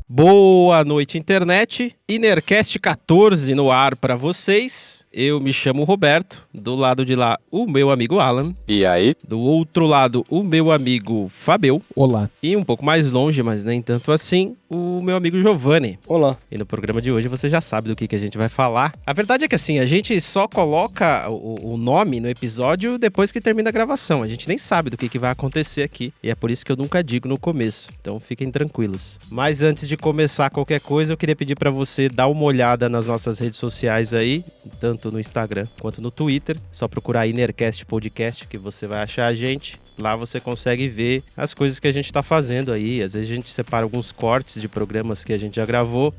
Boa noite, internet. Inercast 14 no ar para vocês. Eu me chamo Roberto. Do lado de lá, o meu amigo Alan. E aí? Do outro lado, o meu amigo Fabio. Olá. E um pouco mais longe, mas nem tanto assim, o meu amigo Giovanni. Olá. E no programa de hoje você já sabe do que a gente vai falar. A verdade é que assim, a gente só coloca o nome no episódio depois que termina a gravação. A gente nem sabe do que vai acontecer aqui. E é por isso que eu nunca digo no começo. Então fiquem tranquilos. Mas antes de começar qualquer coisa, eu queria pedir para você dar uma olhada nas nossas redes sociais aí, tanto no Instagram quanto no Twitter. Só procurar Inercast Podcast que você vai achar a gente. Lá você consegue ver as coisas que a gente tá fazendo aí. Às vezes a gente separa alguns cortes de programas que a gente já gravou,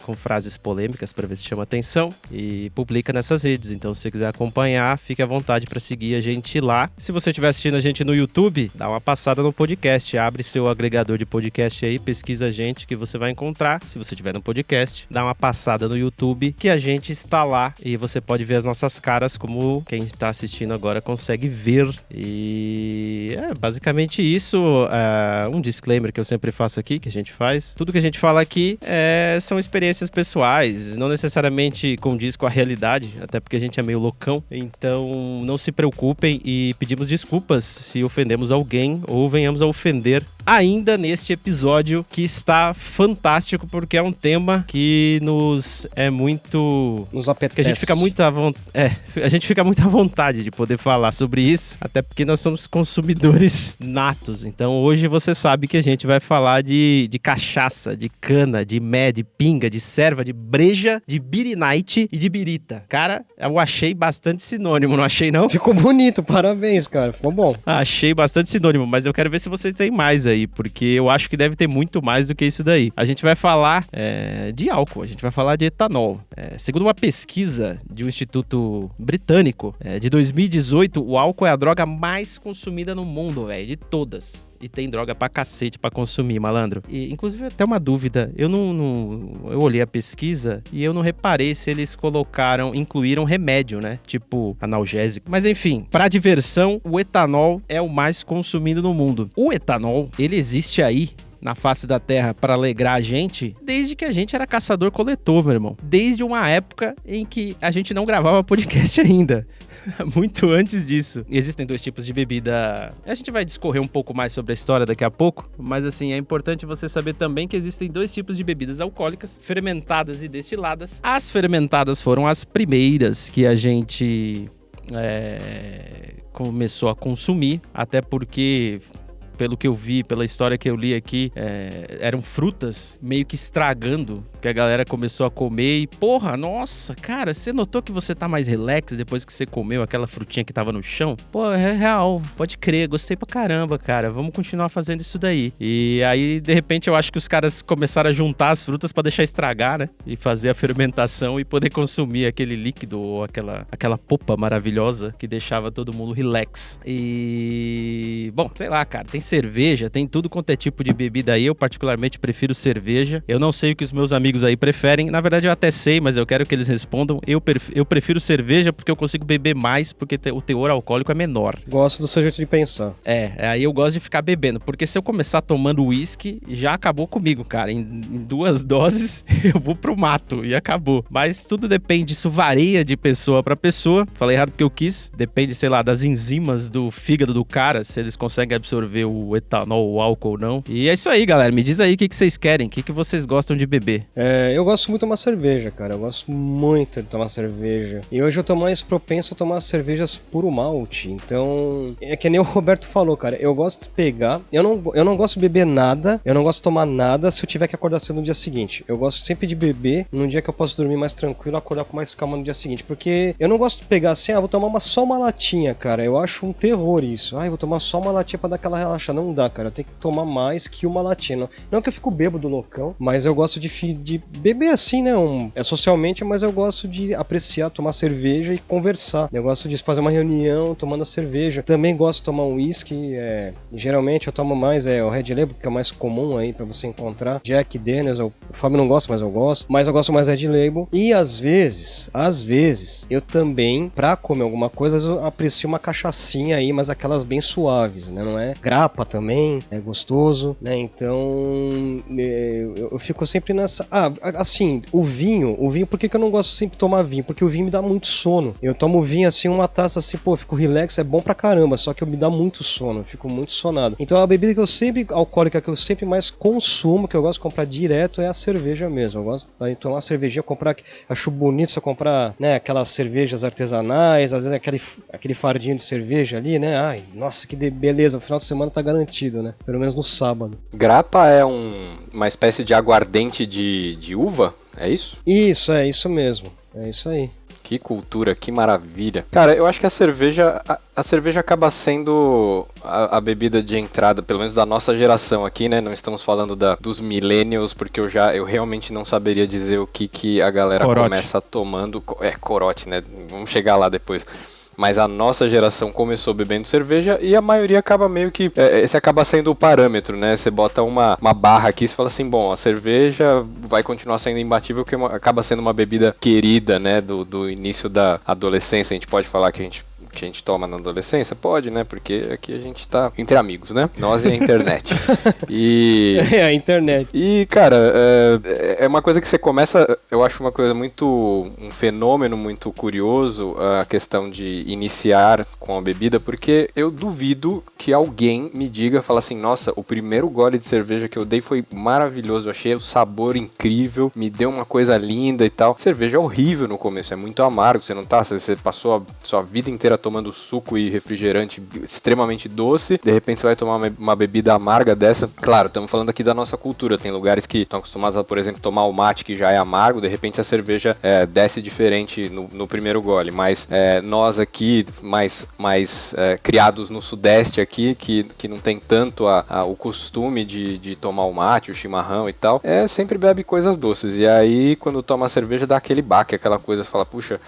com frases polêmicas para ver se chama atenção, e publica nessas redes. Então se você quiser acompanhar, fique à vontade para seguir a gente lá. Se você estiver assistindo a gente no YouTube, dá uma passada no podcast. Abre seu agregador de podcast aí, pesquisa a gente que você vai encontrar. Se você estiver no podcast, dá uma passada no YouTube que a gente está lá e você pode ver as nossas caras como quem está assistindo agora consegue ver. E basicamente isso. Um disclaimer que eu sempre faço aqui, que a gente faz. Tudo que a gente fala aqui são experiências pessoais, não necessariamente condiz com a realidade, até porque a gente é meio loucão. Então não se preocupem e pedimos desculpas se ofendemos alguém ou venhamos a ofender ainda neste episódio, que está fantástico, porque é um tema que nos apetece. Que a gente fica muito a gente fica muito à vontade de poder falar sobre isso, até porque nós somos consumidores natos. Então hoje você sabe que a gente vai falar de cachaça, de cana, de mé, de pinga, de serva, de breja, de beer night e de birita. Cara, eu achei bastante sinônimo, não achei não? Ficou bonito, parabéns, cara, ficou bom. Achei bastante sinônimo, mas eu quero ver se vocês têm mais aí, porque eu acho que deve ter muito mais do que isso daí. A gente vai falar de álcool, a gente vai falar de etanol. Segundo uma pesquisa de um instituto britânico, de 2018, o álcool é a droga mais consumida no mundo, velho, de todas. E tem droga pra cacete pra consumir, malandro. E, inclusive, até uma dúvida. Eu olhei a pesquisa e eu não reparei se eles incluíram remédio, né? Tipo, analgésico. Mas, enfim, pra diversão, o etanol é o mais consumido no mundo. O etanol, ele existe aí na face da terra para alegrar a gente desde que a gente era caçador-coletor, meu irmão. Desde uma época em que a gente não gravava podcast ainda. Muito antes disso. Existem dois tipos de bebida. A gente vai discorrer um pouco mais sobre a história daqui a pouco, mas assim, é importante você saber também que existem dois tipos de bebidas alcoólicas, fermentadas e destiladas. As fermentadas foram as primeiras que a gente começou a consumir, até porque, pelo que eu vi, pela história que eu li aqui, eram frutas meio que estragando, que a galera começou a comer e, porra, nossa, cara, você notou que você tá mais relax depois que você comeu aquela frutinha que tava no chão? Pô, é real, pode crer, gostei pra caramba, cara, vamos continuar fazendo isso daí. E aí, de repente, eu acho que os caras começaram a juntar as frutas pra deixar estragar, né? E fazer a fermentação e poder consumir aquele líquido ou aquela polpa maravilhosa que deixava todo mundo relax. E, bom, sei lá, cara, tem cerveja, tem tudo quanto é tipo de bebida aí. Eu particularmente prefiro cerveja. Eu não sei o que os meus amigos aí preferem. Na verdade eu até sei, mas eu quero que eles respondam. Eu prefiro cerveja porque eu consigo beber mais, porque o teor alcoólico é menor. Gosto do seu jeito de pensar. Aí eu gosto de ficar bebendo, porque se eu começar tomando uísque, já acabou comigo, cara. Em 2 doses eu vou pro mato e acabou. Mas tudo depende, isso varia de pessoa pra pessoa. Falei errado porque eu quis. Depende, sei lá, das enzimas do fígado do cara, se eles conseguem absorver o etanol, o álcool ou não. E é isso aí, galera. Me diz aí o que vocês querem, o que vocês gostam de beber. Eu gosto muito de tomar cerveja, cara. Eu gosto muito de tomar cerveja. E hoje eu tô mais propenso a tomar cervejas puro malte. Então, é que nem o Roberto falou, cara. Eu gosto de pegar... Eu não gosto de beber nada. Eu não gosto de tomar nada se eu tiver que acordar cedo no dia seguinte. Eu gosto sempre de beber num dia que eu posso dormir mais tranquilo, acordar com mais calma no dia seguinte. Porque eu não gosto de pegar assim, vou tomar só uma latinha, cara. Eu acho um terror isso. Vou tomar só uma latinha pra dar aquela relaxada. Não dá, cara. Eu tenho que tomar mais que uma latinha. Não que eu fico bêbado loucão, mas eu gosto de beber assim, né? Socialmente, mas eu gosto de apreciar, tomar cerveja e conversar. Eu gosto de fazer uma reunião tomando a cerveja. Também gosto de tomar um whisky. Geralmente eu tomo mais o Red Label, que é mais comum aí pra você encontrar. Jack Daniels, o Fábio não gosta, mas eu gosto. Mas eu gosto mais Red Label. E às vezes, eu também, pra comer alguma coisa, eu aprecio uma cachaçinha aí, mas aquelas bem suaves. coisa, né? Não é grapa também, é gostoso, né? Então, eu fico sempre nessa... assim, o vinho, por que eu não gosto sempre de tomar vinho? Porque o vinho me dá muito sono. Eu tomo vinho assim, uma taça assim, pô, eu fico relax, é bom pra caramba, só que me dá muito sono, eu fico muito sonado. Então a bebida alcoólica que eu sempre mais consumo, que eu gosto de comprar direto, é a cerveja mesmo. Eu gosto de tomar uma cervejinha, comprar, acho bonito se eu comprar, né, aquelas cervejas artesanais, às vezes aquele fardinho de cerveja ali, né? Ai, nossa, que beleza, o final de semana tá garantido, né? Pelo menos no sábado. Grappa é uma espécie de aguardente de uva, é isso? Isso mesmo, é isso aí. Que cultura, que maravilha. Cara, eu acho que a cerveja acaba sendo a bebida de entrada, pelo menos da nossa geração aqui, né? Não estamos falando dos millennials, porque eu realmente não saberia dizer o que a galera começa tomando. Corote, né? Vamos chegar lá depois. Mas a nossa geração começou bebendo cerveja e a maioria acaba meio que... esse acaba sendo o parâmetro, né? Você bota uma barra aqui e fala assim, bom, a cerveja vai continuar sendo imbatível porque acaba sendo uma bebida querida, né? Do início da adolescência. A gente pode falar que a gente toma na adolescência? Pode, né? Porque aqui a gente tá entre amigos, né? Nós e a internet. A internet. E, cara, é uma coisa que você começa... Eu acho uma coisa um fenômeno muito curioso, a questão de iniciar com a bebida, porque eu duvido que alguém me fala assim, nossa, o primeiro gole de cerveja que eu dei foi maravilhoso, eu achei o sabor incrível, me deu uma coisa linda e tal. Cerveja é horrível no começo, é muito amargo, você passou a sua vida inteira tomando suco e refrigerante extremamente doce, de repente você vai tomar uma bebida amarga dessa. Claro, estamos falando aqui da nossa cultura, tem lugares que estão acostumados a, por exemplo, tomar o mate que já é amargo, de repente a cerveja desce diferente no primeiro gole, mas nós aqui, mais criados no sudeste aqui, que não tem tanto o costume de tomar o mate, o chimarrão e tal, sempre bebe coisas doces, e aí quando toma a cerveja dá aquele baque, aquela coisa, você fala, puxa,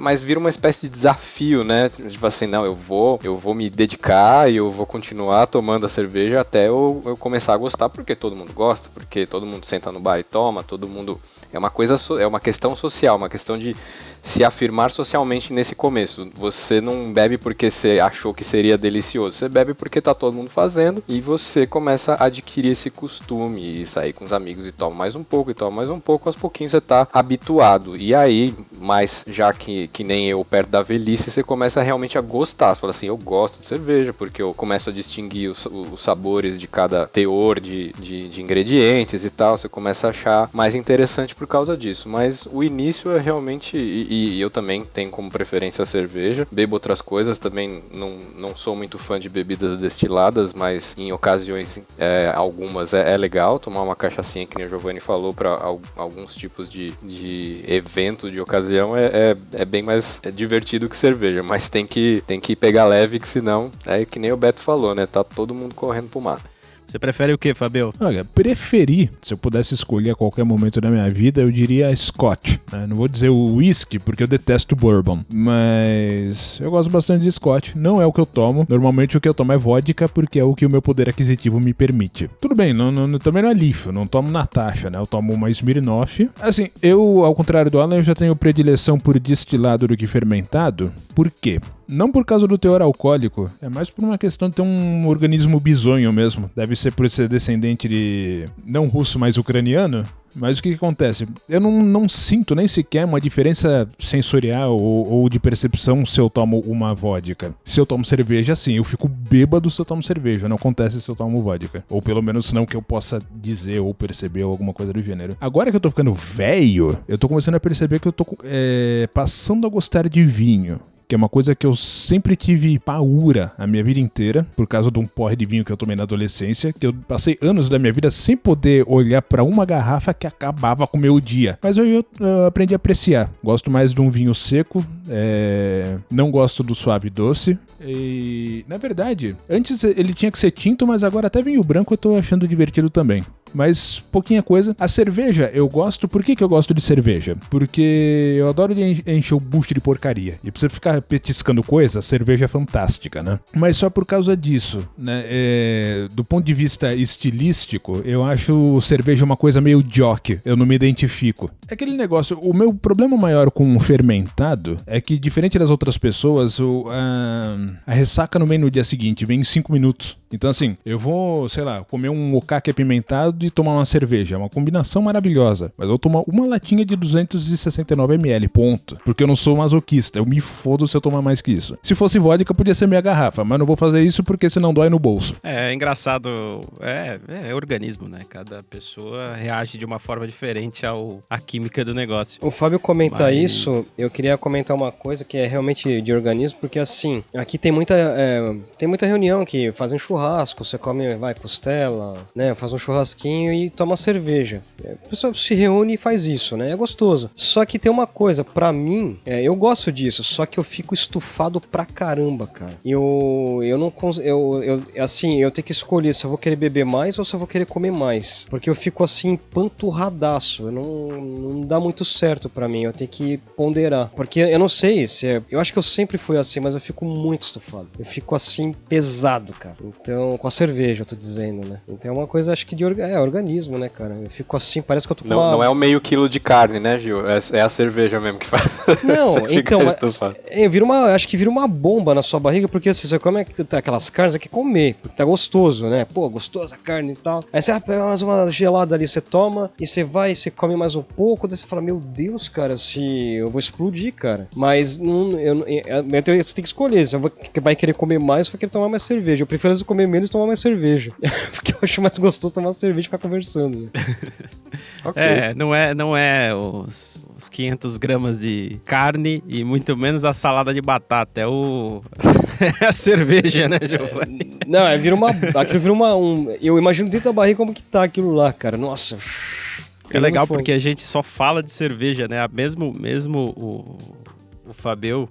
mas vira uma espécie de desafio, né? Tipo assim, não, eu vou me dedicar e eu vou continuar tomando a cerveja até eu começar a gostar, porque todo mundo gosta, porque todo mundo senta no bar e toma, todo mundo... É uma questão social, uma questão de se afirmar socialmente nesse começo. Você não bebe porque você achou que seria delicioso, você bebe porque tá todo mundo fazendo e você começa a adquirir esse costume e sair com os amigos e toma mais um pouco, aos pouquinhos você tá habituado. E aí, mas já que nem eu, perto da velhice, você começa realmente a gostar. Você fala assim, eu gosto de cerveja porque eu começo a distinguir os sabores de cada teor de ingredientes e tal, você começa a achar mais interessante por causa disso. Mas o início é realmente... E eu também tenho como preferência a cerveja. Bebo outras coisas, também não sou muito fã de bebidas destiladas, mas em ocasiões algumas é legal tomar uma cachaçinha, que nem o Giovanni falou, para alguns tipos de evento, de ocasião, é bem mais divertido que cerveja, mas tem que pegar leve, que senão é que nem o Beto falou, né? Tá todo mundo correndo pro mar. Você prefere o que, Fabio? Olha, se eu pudesse escolher a qualquer momento da minha vida, eu diria Scotch. Não vou dizer o whisky, porque eu detesto bourbon, mas eu gosto bastante de Scotch. Não é o que eu tomo. Normalmente o que eu tomo é vodka, porque é o que o meu poder aquisitivo me permite. Tudo bem, também não é lixo, não tomo Natasha, né? Eu tomo uma Smirnoff. Assim, eu, ao contrário do Alan, eu já tenho predileção por destilado do que fermentado. Por quê? Não por causa do teor alcoólico, é mais por uma questão de ter um organismo bizonho mesmo. Deve ser por ser descendente de, não russo, mas ucraniano. Mas o que acontece? Eu não sinto nem sequer uma diferença sensorial ou de percepção se eu tomo uma vodka. Se eu tomo cerveja, sim, eu fico bêbado se eu tomo cerveja. Não acontece se eu tomo vodka. Ou pelo menos não que eu possa dizer ou perceber ou alguma coisa do gênero. Agora que eu tô ficando velho, eu tô começando a perceber que eu tô passando a gostar de vinho. Que é uma coisa que eu sempre tive paura a minha vida inteira, por causa de um porre de vinho que eu tomei na adolescência, que eu passei anos da minha vida sem poder olhar pra uma garrafa que acabava com o meu dia. Mas eu aprendi a apreciar. Gosto mais de um vinho seco, não gosto do suave doce. E, na verdade, antes ele tinha que ser tinto, mas agora até vinho branco eu tô achando divertido também. mas pouquinha coisa. A cerveja eu gosto, por que eu gosto de cerveja? Porque eu adoro encher o bucho de porcaria. E pra você ficar petiscando coisa, a cerveja é fantástica, né? Mas só por causa disso, né? Do ponto de vista estilístico, eu acho cerveja uma coisa meio jockey. Eu não me identifico. É aquele negócio, o meu problema maior com o fermentado é que, diferente das outras pessoas, a ressaca não vem no dia seguinte, vem em 5 minutos. Então assim, eu vou, sei lá, comer um okake apimentado e tomar uma cerveja. É uma combinação maravilhosa. Mas eu vou tomar uma latinha de 269ml, ponto. Porque eu não sou masoquista. Eu me fodo se eu tomar mais que isso. Se fosse vodka, podia ser meia garrafa. Mas não vou fazer isso porque senão dói no bolso. É engraçado. É organismo, né? Cada pessoa reage de uma forma diferente à química do negócio. O Fábio comenta isso. Eu queria comentar uma coisa que é realmente de organismo. Porque assim, aqui tem muita reunião que fazem churrasco. Você come, costela, né? Faz um churrasquinho e toma cerveja. A pessoa se reúne e faz isso, né? É gostoso. Só que tem uma coisa, pra mim, eu gosto disso, só que eu fico estufado pra caramba, cara. Eu não consigo, eu tenho que escolher se eu vou querer beber mais ou se eu vou querer comer mais. Porque eu fico assim, empanturradaço. Não dá muito certo pra mim, eu tenho que ponderar. Porque eu não sei se eu acho que eu sempre fui assim, mas eu fico muito estufado. Eu fico assim, pesado, cara. Então, com a cerveja, eu tô dizendo, né? Então é uma coisa, acho que de organismo, né, cara? Eu fico assim, parece que eu tô com não é o meio quilo de carne, né, Gil? É a cerveja mesmo que faz. Não, então, acho que vira uma bomba na sua barriga, porque assim, você come aquelas carnes, você quer comer, porque tá gostoso, né? Pô, gostosa a carne e tal. Aí você pega mais uma gelada ali, você toma, e você vai, você come mais um pouco, daí você fala, meu Deus, cara, eu vou explodir, cara. Mas você tem que escolher, você vai querer comer mais ou vai querer tomar mais cerveja. Eu prefiro comer menos e tomar mais cerveja. Porque eu acho mais gostoso tomar cerveja e ficar conversando, né? Okay. Não é os 500 gramas de carne e muito menos a salada de batata, é a cerveja, né, Giovanni? Não, aquilo vira eu imagino dentro da barriga como que tá aquilo lá, cara, nossa. É legal porque a gente só fala de cerveja, né, mesmo o Fabio...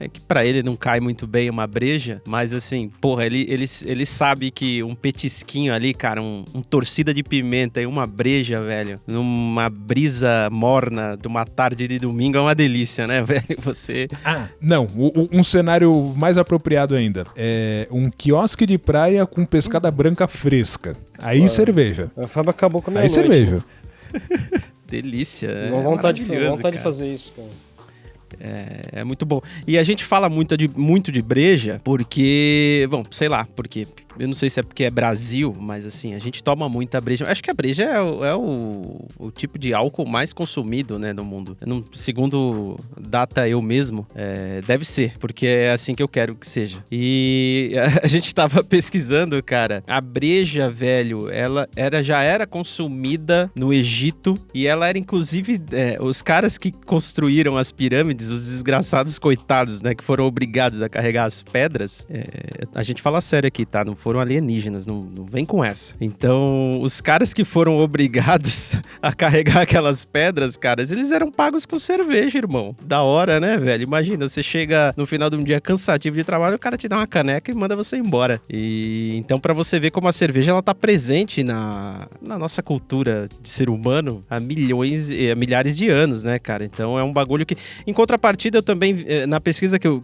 É que pra ele não cai muito bem uma breja, mas assim, porra, ele sabe que um petisquinho ali, cara, um torcida de pimenta e uma breja, velho, numa brisa morna de uma tarde de domingo é uma delícia, né, velho? Você... Não, um cenário mais apropriado ainda, é um quiosque de praia com pescada branca fresca, aí cerveja. A Fábio acabou com a minha noite. Cerveja. Delícia, né? Vontade de fazer isso, cara. É muito bom. E a gente fala muito de breja porque... Bom, sei lá, porque... Eu não sei se é porque é Brasil, mas assim, a gente toma muita breja. Acho que a breja é o tipo de álcool mais consumido, né, no mundo. Segundo data eu mesmo, deve ser, porque é assim que eu quero que seja. E a gente tava pesquisando, cara, a breja, velho, ela já era consumida no Egito e ela era, inclusive, os caras que construíram as pirâmides, os desgraçados coitados, né, que foram obrigados a carregar as pedras, a gente fala sério aqui, tá? Não foram alienígenas, não vem com essa. Então, os caras que foram obrigados a carregar aquelas pedras, caras, eles eram pagos com cerveja, irmão. Da hora, né, velho? Imagina, você chega no final de um dia cansativo de trabalho, o cara te dá uma caneca e manda você embora. E então, pra você ver como a cerveja, ela tá presente na nossa cultura de ser humano há milhares de anos, né, cara? Então, é um bagulho que... Em contrapartida, eu também, na pesquisa que eu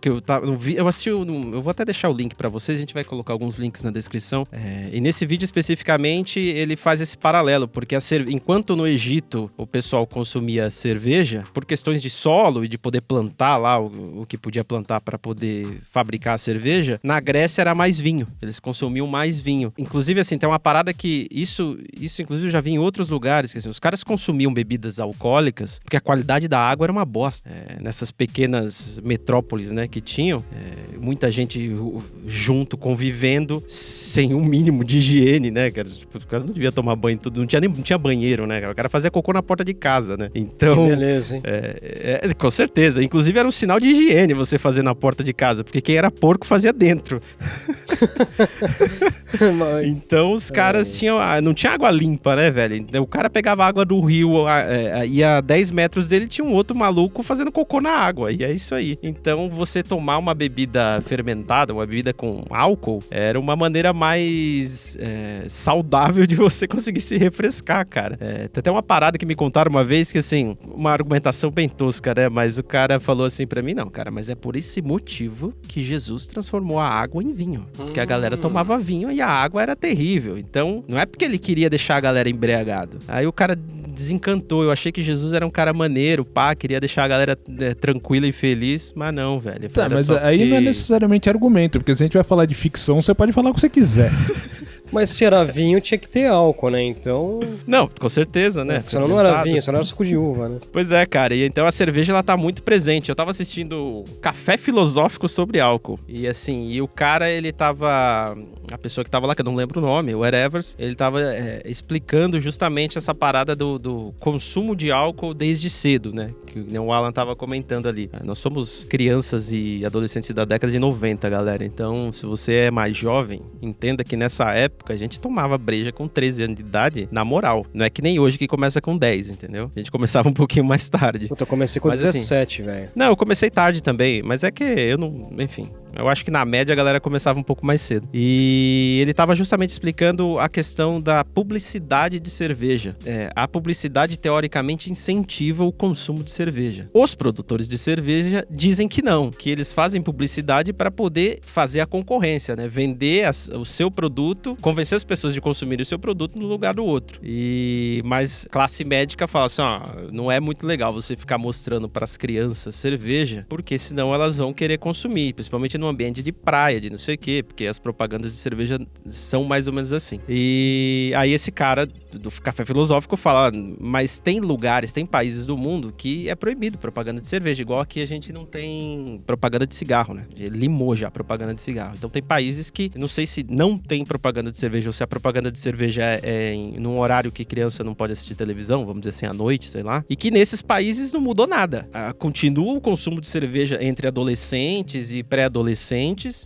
vi, eu assisti, eu vou até deixar o link pra vocês, a gente vai colocar alguns links na descrição. E nesse vídeo especificamente ele faz esse paralelo, porque enquanto no Egito o pessoal consumia cerveja, por questões de solo e de poder plantar lá o que podia plantar para poder fabricar a cerveja, na Grécia era mais vinho, eles consumiam mais vinho. Inclusive assim, tem uma parada que isso inclusive eu já vi em outros lugares, que assim, os caras consumiam bebidas alcoólicas porque a qualidade da água era uma bosta. Nessas pequenas metrópoles, né, que tinham, muita gente junto, convivendo, sem um mínimo de higiene, né, cara? O cara não devia tomar banho, tudo, não tinha banheiro, né? O cara fazia cocô na porta de casa, né? Então... Que beleza, hein? Com certeza. Inclusive era um sinal de higiene você fazer na porta de casa, porque quem era porco fazia dentro. Então os caras não tinha água limpa, né, velho? Então, o cara pegava água do rio, ia a 10 metros dele, tinha um outro maluco fazendo cocô álcool na água, e é isso aí. Então, você tomar uma bebida fermentada, uma bebida com álcool, era uma maneira mais saudável de você conseguir se refrescar, cara. Tem até uma parada que me contaram uma vez que, assim, uma argumentação bem tosca, né? Mas o cara falou assim pra mim, não, cara, mas é por esse motivo que Jesus transformou a água em vinho. Porque a galera tomava vinho e a água era terrível. Então, não é porque ele queria deixar a galera embriagado. Aí o cara desencantou. Eu achei que Jesus era um cara maneiro, pá, queria deixar a galera tranquila e feliz, mas não, velho. Tá, mas aí não é necessariamente argumento, porque se a gente vai falar de ficção, você pode falar o que você quiser. Mas se era vinho, tinha que ter álcool, né? Então... Não, com certeza, né? Senão não era vinho, senão era suco de uva, né? Pois é, cara. E então a cerveja, ela tá muito presente. Eu tava assistindo Café Filosófico sobre Álcool. E assim, e o cara, ele tava... A pessoa que tava lá, que eu não lembro o nome, o Erevers, ele tava explicando justamente essa parada do consumo de álcool desde cedo, né? Que o Alan tava comentando ali. Nós somos crianças e adolescentes da década de 90, galera. Então, se você é mais jovem, entenda que nessa época a gente tomava breja com 13 anos de idade, na moral. Não é que nem hoje que começa com 10, entendeu? A gente começava um pouquinho mais tarde. Puta, eu comecei com 17, velho. Não, eu comecei tarde também, mas é que eu não... Enfim... Eu acho que na média a galera começava um pouco mais cedo. E ele estava justamente explicando a questão da publicidade de cerveja. A publicidade, teoricamente, incentiva o consumo de cerveja. Os produtores de cerveja dizem que não, que eles fazem publicidade para poder fazer a concorrência, né? Vender o seu produto, convencer as pessoas de consumirem o seu produto no lugar do outro. Mas classe médica fala assim, ó, não é muito legal você ficar mostrando para as crianças cerveja, porque senão elas vão querer consumir, principalmente no ambiente de praia, de não sei o quê, porque as propagandas de cerveja são mais ou menos assim. E aí esse cara do Café Filosófico fala, mas tem lugares, tem países do mundo que é proibido propaganda de cerveja, igual aqui a gente não tem propaganda de cigarro, né? Limou já a propaganda de cigarro. Então tem países que, não sei se não tem propaganda de cerveja ou se a propaganda de cerveja num horário que criança não pode assistir televisão, vamos dizer assim, à noite, sei lá, e que nesses países não mudou nada. Continua o consumo de cerveja entre adolescentes e pré-adolescentes.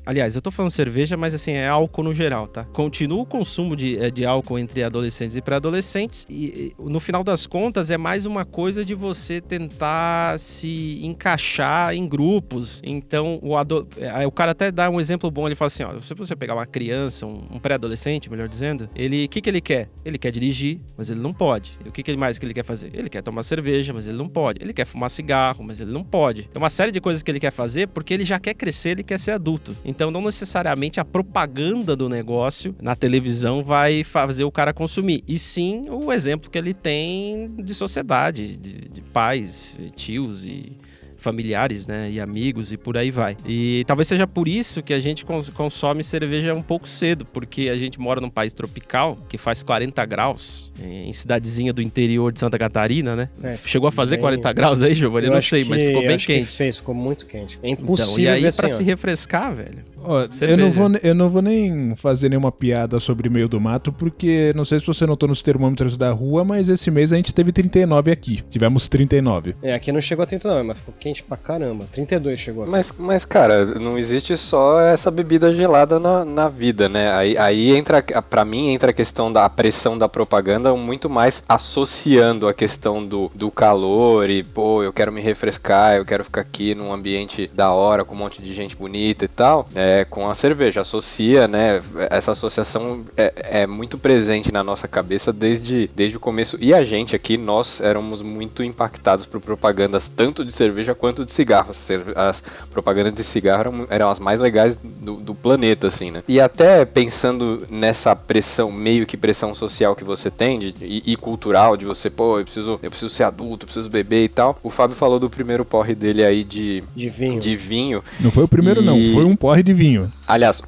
Aliás, eu tô falando cerveja, mas assim, é álcool no geral, tá? Continua o consumo de álcool entre adolescentes e pré-adolescentes e no final das contas é mais uma coisa de você tentar se encaixar em grupos. Então, o cara até dá um exemplo bom, ele fala assim, ó, se você pegar uma criança, um pré-adolescente, melhor dizendo, o que ele quer? Ele quer dirigir, mas ele não pode. E o que mais que ele quer fazer? Ele quer tomar cerveja, mas ele não pode. Ele quer fumar cigarro, mas ele não pode. Tem uma série de coisas que ele quer fazer porque ele já quer crescer, ele quer ser adulto. Então, não necessariamente a propaganda do negócio na televisão vai fazer o cara consumir. E sim, o exemplo que ele tem de sociedade, de pais, tios e familiares, né, e amigos e por aí vai. E talvez seja por isso que a gente consome cerveja um pouco cedo, porque a gente mora num país tropical que faz 40 graus, em cidadezinha do interior de Santa Catarina, né? Chegou a fazer 40 graus aí, Giovanni? Eu não sei, mas ficou bem quente. Ficou muito quente. É impossível. Então, e aí, pra assim, se refrescar, velho... Eu não vou nem fazer nenhuma piada sobre meio do mato, porque não sei se você notou nos termômetros da rua, mas esse mês a gente teve 39 aqui. Tivemos 39. Aqui não chegou a 39, mas ficou quente pra caramba. 32 chegou. Mas cara, não existe só essa bebida gelada na vida, né? Aí entra, pra mim, entra a questão da pressão da propaganda, muito mais associando a questão do calor e, pô, eu quero me refrescar, eu quero ficar aqui num ambiente da hora, com um monte de gente bonita e tal. Com a cerveja, associa, né? Essa associação é muito presente na nossa cabeça desde o começo. E a gente aqui, nós éramos muito impactados por propagandas tanto de cerveja quanto de cigarro. As propagandas de cigarro eram as mais legais do planeta, assim, né? E até pensando nessa pressão, meio que pressão social que você tem e cultural, de você, pô, eu preciso ser adulto, eu preciso beber e tal. O Fábio falou do primeiro porre dele aí de vinho. Não foi o primeiro, não. Foi um porre de vinho. Aliás,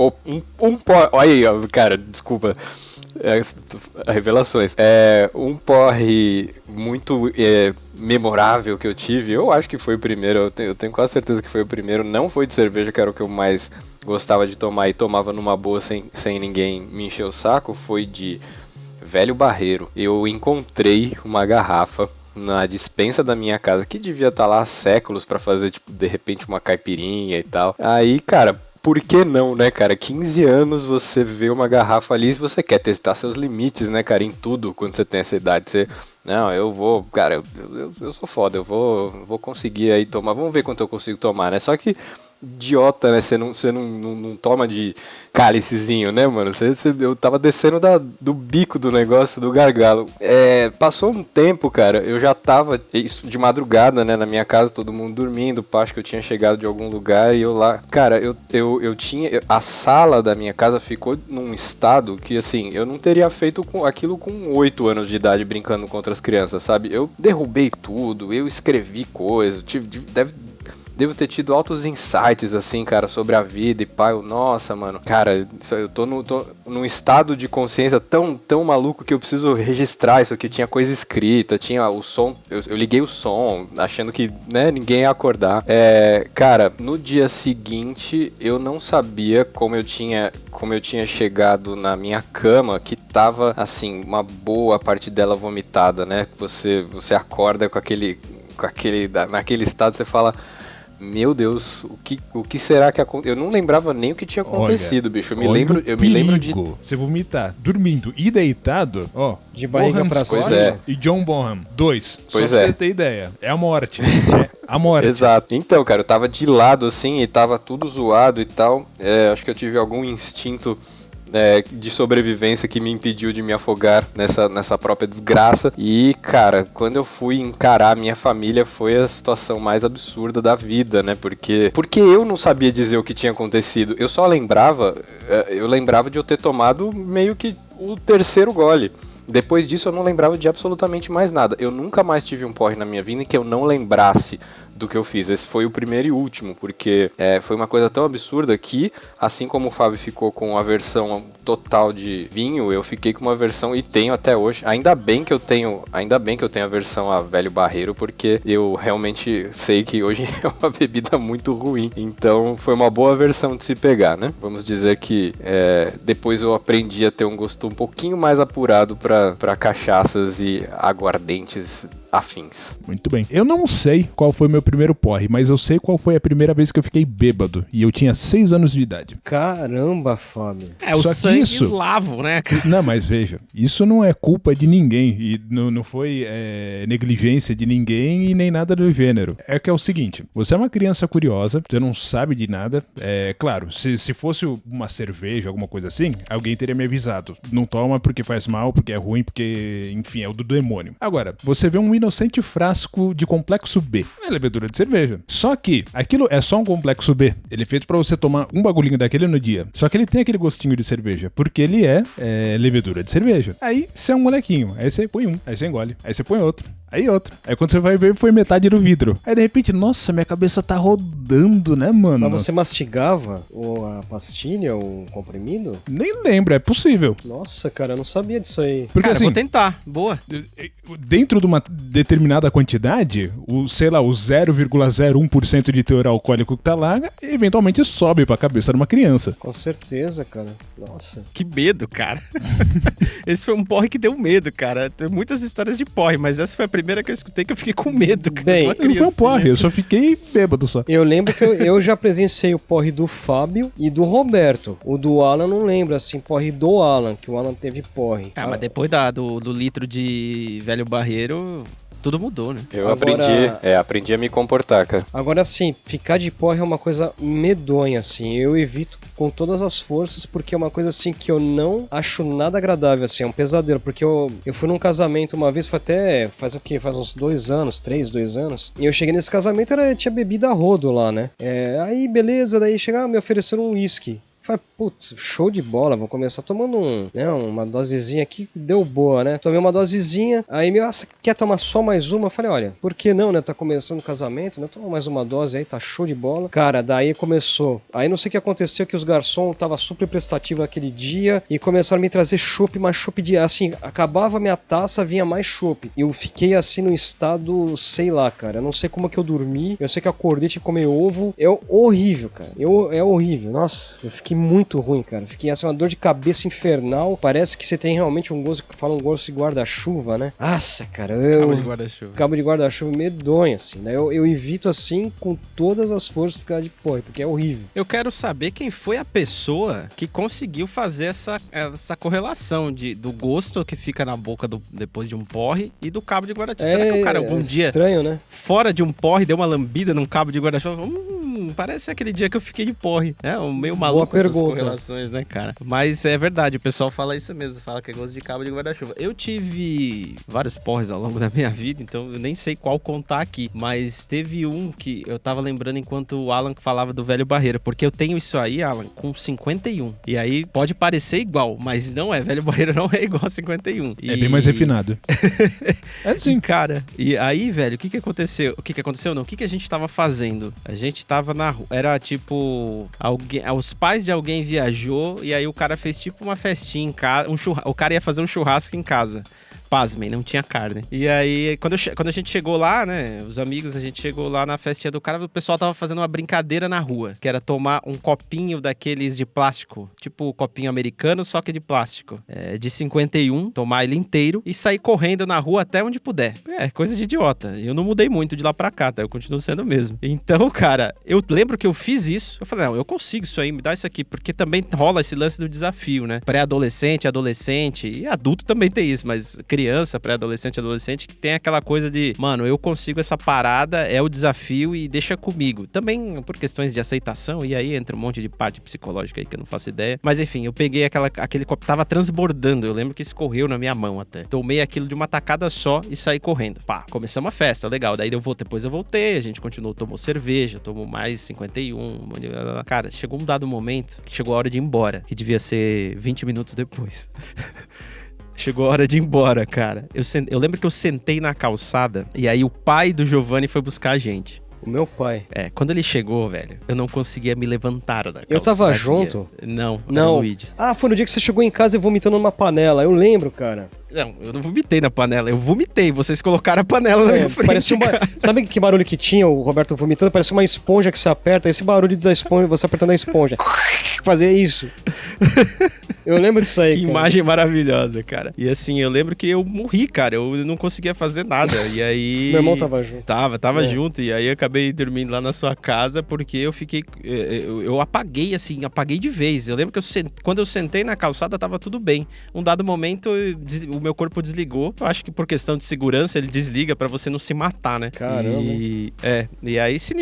um porre... Olha aí, cara, desculpa. Revelações. Um porre muito memorável que eu tive. Eu acho que foi o primeiro. Eu tenho quase certeza que foi o primeiro. Não foi de cerveja, que era o que eu mais gostava de tomar e tomava numa boa sem ninguém me encher o saco. Foi de Velho Barreiro. Eu encontrei uma garrafa na despensa da minha casa que devia estar lá há séculos pra fazer, tipo, de repente uma caipirinha e tal. Aí, cara, por que não, né, cara? 15 anos você vê uma garrafa ali e você quer testar seus limites, né, cara, em tudo quando você tem essa idade. Você, não, eu vou, cara, eu sou foda, eu vou conseguir aí tomar, vamos ver quanto eu consigo tomar, né? Só que idiota, né? Você não toma de cálicezinho, né, mano? Eu tava descendo do bico do negócio, do gargalo. Passou um tempo, cara, eu já tava isso de madrugada, né, na minha casa, todo mundo dormindo, acho que eu tinha chegado de algum lugar e eu lá... Cara, eu tinha... A sala da minha casa ficou num estado que, assim, eu não teria feito aquilo com 8 anos de idade brincando com outras crianças, sabe? Eu derrubei tudo, eu escrevi coisas, devo ter tido altos insights, assim, cara, sobre a vida e pá, nossa, mano, cara, eu tô num estado de consciência tão maluco que eu preciso registrar isso aqui, tinha coisa escrita, tinha o som, eu liguei o som, achando que, né, ninguém ia acordar. Cara, no dia seguinte, eu não sabia como eu tinha chegado na minha cama, que tava, assim, uma boa parte dela vomitada, né, você acorda naquele estado, você fala... Meu Deus, o que será que aconteceu? Eu não lembrava nem o que tinha acontecido, bicho. Eu me lembro de... Você vomitar dormindo e deitado, ó. De barriga Bonham pra Scott cima. e John Bonham. 2. Pois Só pra você ter ideia. É a morte. É a morte. Exato. Então, cara, eu tava de lado, assim, e tava tudo zoado e tal. Acho que eu tive algum instinto... de sobrevivência que me impediu de me afogar nessa própria desgraça. E, cara, quando eu fui encarar a minha família, foi a situação mais absurda da vida, né? Porque eu não sabia dizer o que tinha acontecido. Eu só lembrava de eu ter tomado meio que o terceiro gole. Depois disso eu não lembrava de absolutamente mais nada. Eu nunca mais tive um porre na minha vida em que eu não lembrasse do que eu fiz. Esse foi o primeiro e último, porque foi uma coisa tão absurda que, assim como o Fábio ficou com a versão total de vinho, eu fiquei com uma versão, e tenho até hoje, ainda bem que eu tenho a versão a velho barreiro, porque eu realmente sei que hoje é uma bebida muito ruim, então foi uma boa versão de se pegar, né? Vamos dizer que depois eu aprendi a ter um gosto um pouquinho mais apurado para cachaças e aguardentes afins. Muito bem. Eu não sei qual foi meu primeiro porre, mas eu sei qual foi a primeira vez que eu fiquei bêbado. E eu tinha 6 anos de idade. Caramba, Fábio. O sangue eslavo, né? Não, mas veja, isso não é culpa de ninguém. E não foi negligência de ninguém e nem nada do gênero. É que é o seguinte, você é uma criança curiosa, você não sabe de nada. Claro, se fosse uma cerveja, alguma coisa assim, alguém teria me avisado. Não toma porque faz mal, porque é ruim, porque, enfim, é o do demônio. Agora, você vê um inocente frasco de complexo B. É levedura de cerveja. Só que aquilo é só um complexo B. Ele é feito pra você tomar um bagulhinho daquele no dia. Só que ele tem aquele gostinho de cerveja, porque ele é levedura de cerveja. Aí você é um molequinho. Aí você põe um, aí você engole. Aí você põe outro. Aí outro. Aí quando você vai ver, foi metade do vidro. Aí de repente, nossa, minha cabeça tá rodando, né, mano? Mas você mastigava a pastilha, o comprimido? Nem lembro, é possível. Nossa, cara, eu não sabia disso aí. Porque, Cara, assim, vou tentar. Boa. dentro de uma determinada quantidade, o 0,01% de teor alcoólico que tá lá, eventualmente sobe pra cabeça de uma criança. Com certeza, cara. Nossa. Que medo, cara. Esse foi um porre que deu medo, cara. Tem muitas histórias de porre, mas essa foi a primeira que eu escutei que eu fiquei com medo, cara. Bem, Uma Não foi um porre, criancinha. eu só fiquei bêbado só. Eu lembro que eu já presenciei o porre do Fábio e do Roberto. O do Alan não lembro, assim, porre do Alan, que o Alan teve porre. Ah, mas depois do litro de velho barreiro, tudo mudou, né? Eu Agora- aprendi a me comportar, cara. Agora, assim, ficar de porre é uma coisa medonha, assim. Eu evito com todas as forças, porque é uma coisa, assim, que eu não acho nada agradável, assim. É um pesadelo, porque eu fui num casamento uma vez, faz o quê? Faz uns 2 anos, 2 anos. E eu cheguei nesse casamento, tinha bebida a rodo lá, né? Aí, beleza, daí chegaram, me ofereceram um uísque. Falei, putz, show de bola, vou começar tomando uma dosezinha aqui, deu boa, né? Tomei uma dosezinha, aí você quer tomar só mais uma? Eu falei, olha, por que não, né? Tá começando o casamento, né? Toma mais uma dose aí, tá show de bola. Cara, daí começou. Aí não sei o que aconteceu, que os garçons tava super prestativo aquele dia e começaram a me trazer chopp, mas chopp de, assim, acabava a minha taça, vinha mais chopp. E eu fiquei assim no estado, sei lá, cara, eu não sei como que eu dormi, eu sei que eu acordei, tive que comer ovo. É horrível, cara. É horrível. Nossa, eu fiquei fiquei muito ruim, cara. Fiquei assim, uma dor de cabeça infernal. Parece que você tem realmente um gosto, que fala um gosto de guarda-chuva, né? Nossa, cara, Cabo de guarda-chuva. Cabo de guarda-chuva medonho, assim, né? Eu evito, assim, com todas as forças ficar de porra, porque é horrível. Eu quero saber quem foi a pessoa que conseguiu fazer essa correlação do gosto que fica na boca depois de um porre e do cabo de guarda-chuva. Será que o cara algum dia, estranho, né? fora de um porre, deu uma lambida num cabo de guarda-chuva? Parece aquele dia que eu fiquei de porre. É meio maluco essas correlações, né, cara? Mas é verdade, o pessoal fala isso mesmo, fala que é gosto de cabo de guarda-chuva. Eu tive vários porres ao longo da minha vida, então eu nem sei qual contar aqui, mas teve um que eu tava lembrando enquanto o Alan falava do velho Barreira, porque eu tenho isso aí, Alan, com 51. E aí pode parecer igual, mas não é, velho Barreira não é igual a 51. É bem mais refinado. É sim, cara. E aí, velho, o que aconteceu? O que aconteceu não? O que a gente tava fazendo? A gente tava na rua, era tipo, os pais de alguém viajou e aí o cara fez tipo uma festinha em casa, o cara ia fazer um churrasco em casa. Pasmem, não tinha carne. E aí, quando a gente chegou lá, né, os amigos, a gente chegou lá na festinha do cara, o pessoal tava fazendo uma brincadeira na rua, que era tomar um copinho daqueles de plástico, tipo o copinho americano, só que de plástico, de 51, tomar ele inteiro e sair correndo na rua até onde puder. É, coisa de idiota. Eu não mudei muito de lá pra cá, tá? Eu continuo sendo o mesmo. Então, cara, eu lembro que eu fiz isso, eu falei, não, eu consigo isso aí, me dá isso aqui, porque também rola esse lance do desafio, né? Pré-adolescente, adolescente, e adulto também tem isso, mas criança, pré-adolescente, adolescente, que tem aquela coisa de, mano, eu consigo essa parada, é o desafio e deixa comigo. Também por questões de aceitação, e aí entra um monte de parte psicológica aí que eu não faço ideia. Mas enfim, eu peguei aquele copo, tava transbordando, eu lembro que escorreu na minha mão até. Tomei aquilo de uma tacada só e saí correndo. Pá, começamos a festa, legal. Daí depois eu voltei, a gente continuou, tomou cerveja, tomou mais 51. Cara, chegou um dado momento que chegou a hora de ir embora, que devia ser 20 minutos depois. Chegou a hora de ir embora, cara. Eu lembro que eu sentei na calçada e aí o pai do Giovanni foi buscar a gente. O meu pai. Quando ele chegou, velho, eu não conseguia me levantar da calçada. Eu tava junto? Não, era o Luigi. Ah, foi no dia que você chegou em casa e vomitando numa panela. Eu lembro, cara. Não, eu não vomitei na panela, eu vomitei, vocês colocaram a panela na minha frente. Parecia Sabe que barulho que tinha o Roberto vomitando? Parecia uma esponja que você aperta, esse barulho da esponja, você apertando a esponja. Fazia isso. Eu lembro disso aí, Que cara. imagem maravilhosa, cara. E assim, eu lembro que eu morri, cara, eu não conseguia fazer nada, e aí... Meu irmão tava junto. Tava junto, e aí eu acabei dormindo lá na sua casa, porque eu fiquei... Eu apaguei, assim, apaguei de vez. Eu lembro que quando eu sentei na calçada, tava tudo bem. Um dado momento, o meu corpo desligou. Eu acho que por questão de segurança, ele desliga pra você não se matar, né? Caramba. E aí, se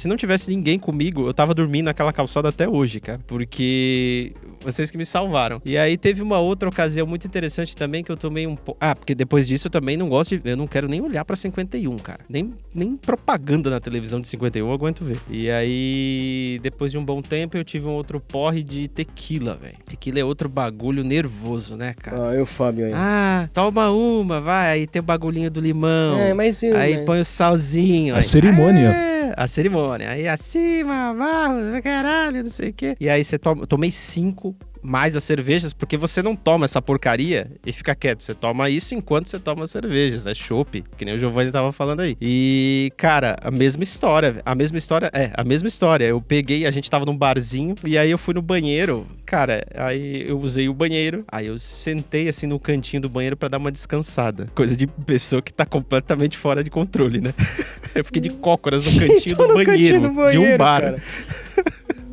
não tivesse ninguém comigo, eu tava dormindo naquela calçada até hoje, cara. Porque vocês que me salvaram. E aí teve uma outra ocasião muito interessante também que eu tomei um pouco... porque depois disso eu também não gosto de... Eu não quero nem olhar pra 51, cara. Nem propaganda na televisão de 51 eu aguento ver. E aí, depois de um bom tempo, eu tive um outro porre de tequila, velho. Tequila é outro bagulho nervoso, né, cara? Eu, Fábio, aí. Toma uma, vai. Aí tem o bagulhinho do limão. Mas eu... Aí põe o salzinho. A cerimônia. A cerimônia. Aí acima, abaixo, caralho, não sei o quê. E aí eu tomei 5 mais as cervejas, porque você não toma essa porcaria e fica quieto. Você toma isso enquanto você toma cervejas, né? Chopp, que nem o Giovanni tava falando aí. E, cara, a mesma história. A mesma história. Eu peguei, a gente tava num barzinho, e aí eu fui no banheiro. Cara, aí eu usei o banheiro, aí eu sentei assim no cantinho do banheiro pra dar uma descansada. Coisa de pessoa que tá completamente fora de controle, né? Eu fiquei de cócoras no cantinho do banheiro de um bar. Cara.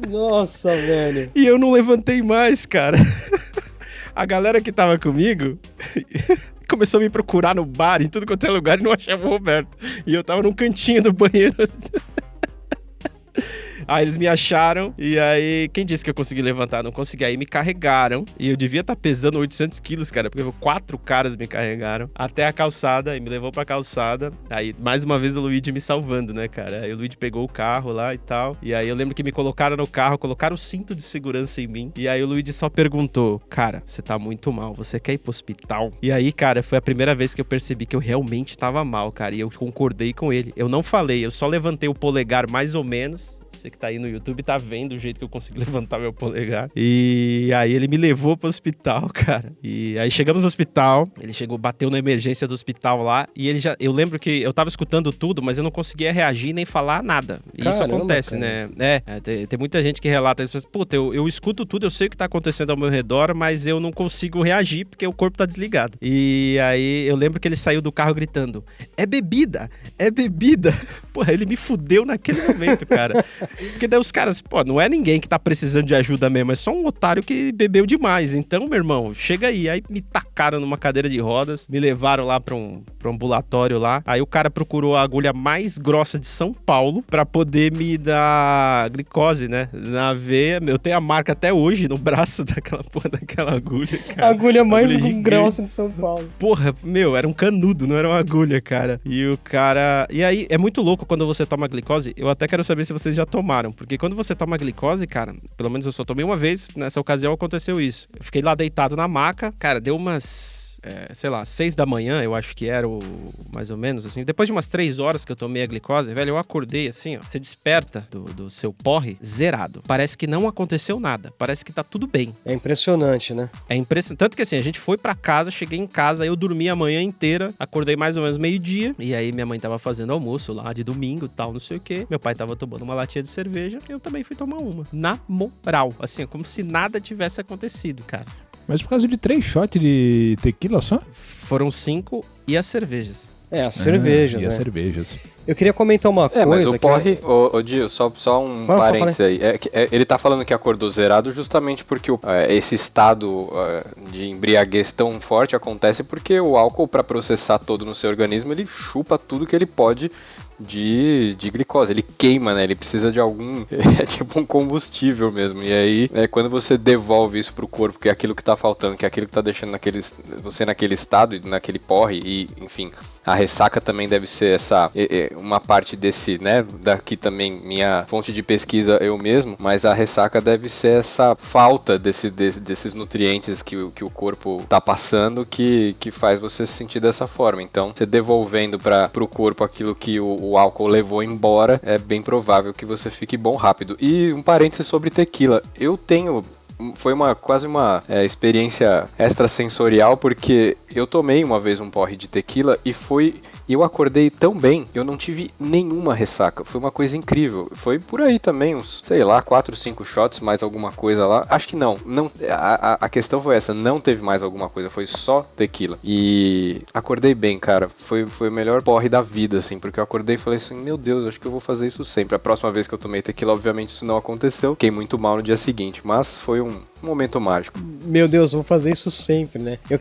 Nossa, velho. E eu não levantei mais, cara. A galera que tava comigo começou a me procurar no bar, em tudo quanto é lugar, e não achava o Roberto. E eu tava num cantinho do banheiro. Aí eles me acharam, e aí, quem disse que eu consegui levantar? Não consegui, aí me carregaram, e eu devia estar pesando 800 quilos, cara, porque 4 caras me carregaram até a calçada, e me levou pra calçada, aí, mais uma vez, o Luigi me salvando, né, cara? Aí o Luigi pegou o carro lá e tal, e aí eu lembro que me colocaram no carro, colocaram o cinto de segurança em mim, e aí o Luigi só perguntou, cara, você tá muito mal, você quer ir pro hospital? E aí, cara, foi a primeira vez que eu percebi que eu realmente tava mal, cara, e eu concordei com ele. Eu não falei, eu só levantei o polegar mais ou menos, Você que tá aí no YouTube tá vendo o jeito que eu consigo levantar meu polegar. E aí ele me levou pro hospital, cara. E aí chegamos no hospital, ele chegou, bateu na emergência do hospital lá, e ele já... Eu lembro que eu tava escutando tudo, mas eu não conseguia reagir nem falar nada. E isso acontece, cara, né? Tem muita gente que relata isso. Puta, eu escuto tudo, eu sei o que tá acontecendo ao meu redor, mas eu não consigo reagir porque o corpo tá desligado. E aí eu lembro que ele saiu do carro gritando: é bebida! É bebida! Porra, ele me fudeu naquele momento, cara. Porque daí os caras, pô, não é ninguém que tá precisando de ajuda mesmo, é só um otário que bebeu demais. Então, meu irmão, chega aí. Aí me tacaram numa cadeira de rodas, me levaram lá pra um ambulatório lá. Aí o cara procurou a agulha mais grossa de São Paulo pra poder me dar glicose, né? Na veia. Eu tenho a marca até hoje no braço daquela porra daquela agulha, cara. A agulha mais grossa de São Paulo. Porra, meu, era um canudo, não era uma agulha, cara. E o cara... E aí, é muito louco quando você toma glicose. Eu até quero saber se vocês já tomaram. Porque quando você toma glicose, cara, pelo menos eu só tomei uma vez, nessa ocasião aconteceu isso. Eu fiquei lá deitado na maca, cara, deu umas... sei lá, 6 da manhã, eu acho que era mais ou menos, assim. Depois de umas 3 horas que eu tomei a glicose, velho, eu acordei assim, ó. Você desperta do seu porre zerado. Parece que não aconteceu nada. Parece que tá tudo bem. É impressionante, né? É impressionante. Tanto que assim, a gente foi pra casa, cheguei em casa, eu dormi a manhã inteira, acordei mais ou menos meio-dia, e aí minha mãe tava fazendo almoço lá de domingo e tal, não sei o quê. Meu pai tava tomando uma latinha de cerveja, eu também fui tomar uma. Na moral, assim, como se nada tivesse acontecido, cara. Mas por causa de 3 shots de tequila só? Foram 5 e as cervejas. As cervejas, e as cervejas. Eu queria comentar uma coisa... Mas o porre... Ô, Dio, só um parênteses aí. Ele tá falando que acordou zerado justamente porque esse estado de embriaguez tão forte acontece porque o álcool, pra processar todo no seu organismo, ele chupa tudo que ele pode de glicose. Ele queima, né? Ele precisa de algum... É tipo um combustível mesmo. E aí, quando você devolve isso pro corpo, que é aquilo que tá faltando, que é aquilo que tá deixando você naquele estado, naquele porre, e, enfim... A ressaca também deve ser uma parte desse, né, daqui também minha fonte de pesquisa eu mesmo, mas a ressaca deve ser essa falta desses nutrientes que o corpo tá passando que faz você se sentir dessa forma. Então, você devolvendo pro corpo aquilo que o álcool levou embora, é bem provável que você fique bom rápido. E um parênteses sobre tequila. Foi quase uma experiência extrasensorial, porque eu tomei uma vez um porre de tequila e eu acordei tão bem, eu não tive nenhuma ressaca. Foi uma coisa incrível. Foi por aí também, uns, sei lá, 4, 5 shots, mais alguma coisa lá. Acho que não a questão foi essa, não teve mais alguma coisa, foi só tequila. E acordei bem, cara. Foi o melhor porre da vida, assim, porque eu acordei e falei assim, meu Deus, acho que eu vou fazer isso sempre. A próxima vez que eu tomei tequila, obviamente isso não aconteceu. Fiquei muito mal no dia seguinte, mas foi um momento mágico. Meu Deus, vou fazer isso sempre, né? Eu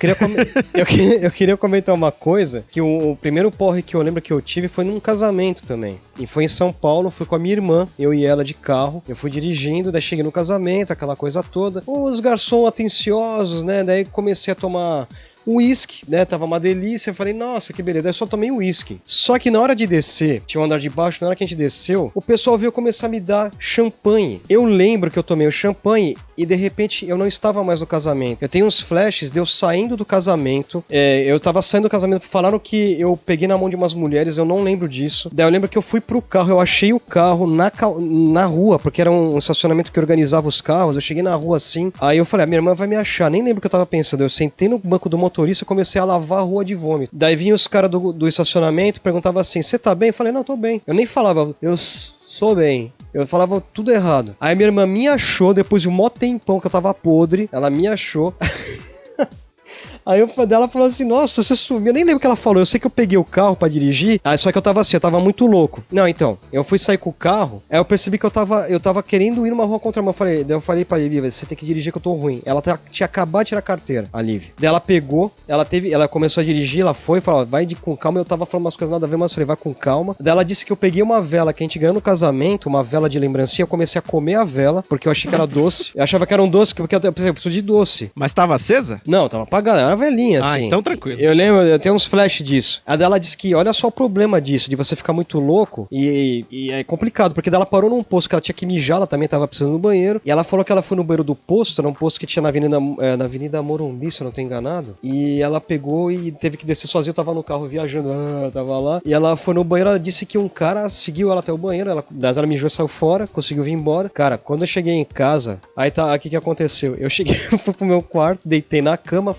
queria comentar uma coisa, que o primeiro porre que eu lembro que eu tive foi num casamento também. E foi em São Paulo, fui com a minha irmã, eu e ela de carro. Eu fui dirigindo, daí cheguei no casamento, aquela coisa toda. Os garçons atenciosos, né? Daí comecei a tomar uísque, né? Tava uma delícia. Eu falei, nossa, que beleza. Eu só tomei uísque. Só que na hora de descer, tinha um andar de baixo, na hora que a gente desceu, o pessoal veio começar a me dar champanhe. Eu lembro que eu tomei o champanhe e de repente eu não estava mais no casamento. Eu tenho uns flashes de eu saindo do casamento. Eu tava saindo do casamento, falaram que eu peguei na mão de umas mulheres, eu não lembro disso. Daí eu lembro que eu fui pro carro, eu achei o carro na rua, porque era um estacionamento que organizava os carros. Eu cheguei na rua assim, aí eu falei, a minha irmã vai me achar. Nem lembro o que eu tava pensando. Eu sentei no banco do motorista e comecei a lavar a rua de vômito. Daí vinham os caras do estacionamento e perguntavam assim, você tá bem? Eu falei, não, tô bem. Eu nem falava, eu sou bem. Eu falava tudo errado. Aí minha irmã me achou, depois de um mó tempão que eu tava podre, ela me achou. Aí ela falou assim, nossa, você sumiu. Eu nem lembro o que ela falou, eu sei que eu peguei o carro pra dirigir, só que eu tava muito louco. Não, então, eu fui sair com o carro, aí eu percebi que eu tava querendo ir numa rua contra a mão. Daí eu falei pra Lívia, você tem que dirigir que eu tô ruim. Ela tinha acabado de tirar a carteira, a Lívia. Daí ela pegou, ela começou a dirigir, ela foi, falou, vai com calma. Eu tava falando umas coisas nada a ver, mas eu falei, vai com calma. Daí ela disse que eu peguei uma vela que a gente ganhou no casamento, uma vela de lembrancinha, eu comecei a comer a vela, porque eu achei que era doce. Eu achava que era um doce, porque eu pensei, eu preciso de doce. Mas tava acesa? Não, tava apagada. era velhinha, Ah, assim. então tranquilo. Eu lembro, eu tenho uns flash disso. A dela disse que, olha só o problema disso, de você ficar muito louco, e é complicado, porque ela parou num posto que ela tinha que mijar, ela também tava precisando do banheiro, e ela falou que ela foi no banheiro do posto, era um posto que tinha na Avenida Morumbi, se eu não tô enganado, e ela pegou e teve que descer sozinha, eu tava no carro viajando, tava lá, e ela foi no banheiro, ela disse que um cara seguiu ela até o banheiro, ela mijou e saiu fora, conseguiu vir embora. Cara, quando eu cheguei em casa, aí tá, o que aconteceu? Eu cheguei, fui pro meu quarto, deitei na cama,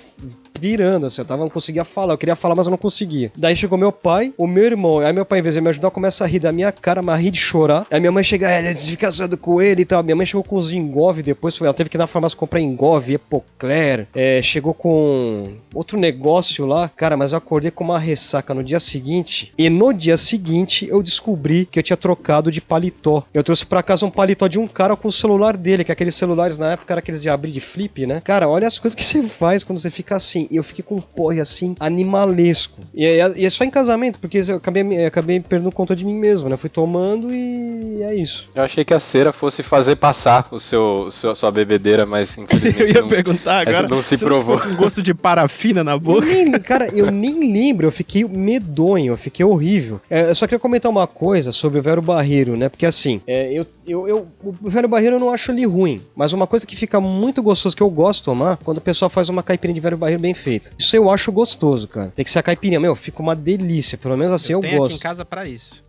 virando, assim, não conseguia falar, eu queria falar, mas eu não conseguia. Daí chegou meu pai, o meu irmão, aí meu pai, em vez de me ajudar, começa a rir da minha cara, mas a rir de chorar. Aí minha mãe chega, fica zoando com ele e tal. Minha mãe chegou com os Engove depois, ela teve que ir na farmácia comprar Engove, Epocler, chegou com outro negócio lá, cara, mas eu acordei com uma ressaca no dia seguinte, e no dia seguinte eu descobri que eu tinha trocado de paletó. Eu trouxe pra casa um paletó de um cara com o celular dele, que aqueles celulares na época era aqueles de abrir de flip, né? Cara, olha as coisas que você faz quando você fica assim. E eu fiquei com um porre assim, animalesco. E é só em casamento, porque eu acabei perdendo conta de mim mesmo, né? Fui tomando e é isso. Eu achei que a cera fosse fazer passar sua bebedeira, mas infelizmente Eu ia perguntar agora. não se você provou. Não ficou com gosto de parafina na boca? Eu nem lembro, eu fiquei medonho, eu fiquei horrível. Eu só queria comentar uma coisa sobre o Vero Barreiro, né? Porque assim, o Vero Barreiro eu não acho ele ruim, mas uma coisa que fica muito gostoso, que eu gosto de tomar, quando o pessoal faz uma caipirinha de Vero Barreiro bem feita. Isso eu acho gostoso, cara. Tem que ser a caipirinha, fica uma delícia, pelo menos assim eu tenho gosto. Aqui em casa pra isso.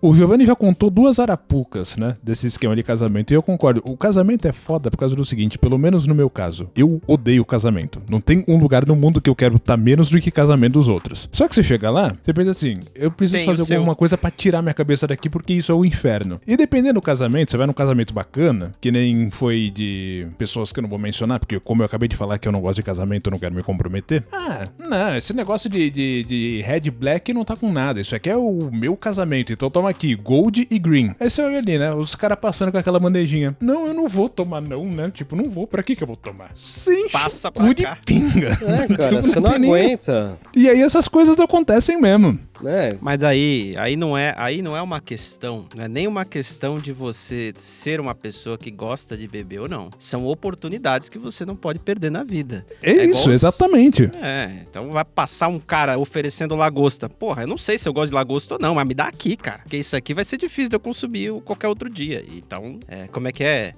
O Giovanni já contou 2 arapucas, né, desse esquema de casamento, e eu concordo. O casamento é foda por causa do seguinte, pelo menos no meu caso, eu odeio casamento. Não tem um lugar no mundo que eu quero estar menos do que casamento dos outros. Só que você chega lá, você pensa assim, eu preciso fazer alguma coisa pra tirar minha cabeça daqui, porque isso é o inferno. E dependendo do casamento, você vai num casamento bacana, que nem foi de pessoas que eu não vou mencionar, porque como eu acabei de falar que eu não gosto de casamento, eu não quero me comprometer. Não, esse negócio de red black não tá com nada. Isso aqui é o meu casamento. Então toma aqui, gold e green. Aí você olha ali, né? Os caras passando com aquela bandejinha. Não, eu não vou tomar não, né? Tipo, não vou. Pra que eu vou tomar? Sem passa pra cá. de pinga. Cara, você não aguenta. E aí essas coisas acontecem mesmo. Mas aí não é uma questão, não é nem uma questão de você ser uma pessoa que gosta de beber ou não. São oportunidades que você não pode perder na vida. É isso, exatamente. Então vai passar um cara oferecendo lagosta. Porra, eu não sei se eu gosto de lagosta ou não, mas me dá aqui, cara. Porque isso aqui vai ser difícil de eu consumir qualquer outro dia. Então, como é que é?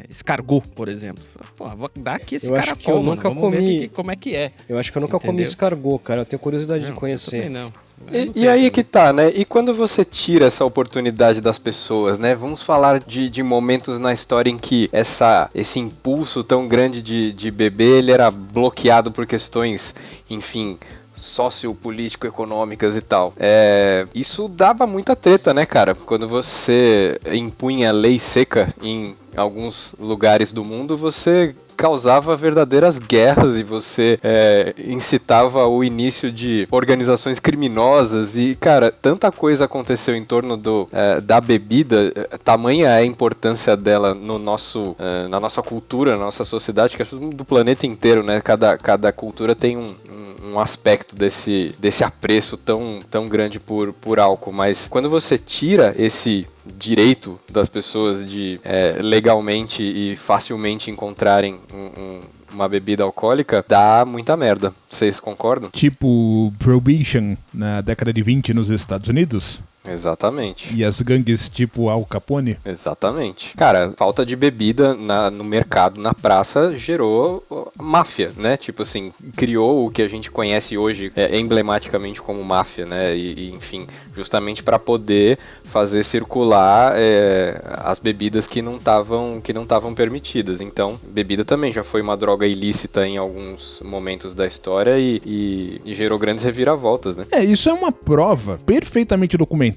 Escargot, por exemplo. Porra, vou dar aqui esse caracol, que eu nunca comi. Como é que é. Eu acho que eu nunca comi escargot, cara. Eu tenho curiosidade de conhecer. Eu também não. E aí que tá, né? E quando você tira essa oportunidade das pessoas, né? Vamos falar de momentos na história em que esse impulso tão grande de beber, ele era bloqueado por questões, enfim, sociopolítico-econômicas e tal. Isso dava muita treta, né, cara? Quando você impunha lei seca em alguns lugares do mundo, você causava verdadeiras guerras e você incitava o início de organizações criminosas e, cara, tanta coisa aconteceu em torno da bebida, tamanha é a importância dela no na nossa cultura, na nossa sociedade, que é do planeta inteiro, né? Cada cultura tem um aspecto desse apreço tão grande por álcool, mas quando você tira esse direito das pessoas de legalmente e facilmente encontrarem uma bebida alcoólica, dá muita merda. Vocês concordam? Tipo Prohibition na década de 20 nos Estados Unidos? Exatamente. E as gangues tipo Al Capone? Exatamente. Cara, falta de bebida no mercado, na praça, gerou máfia, né? Tipo assim, criou o que a gente conhece hoje emblematicamente como máfia, né? E enfim, justamente para poder fazer circular as bebidas que não estavam permitidas. Então, bebida também já foi uma droga ilícita em alguns momentos da história e gerou grandes reviravoltas, né? Isso é uma prova perfeitamente documentada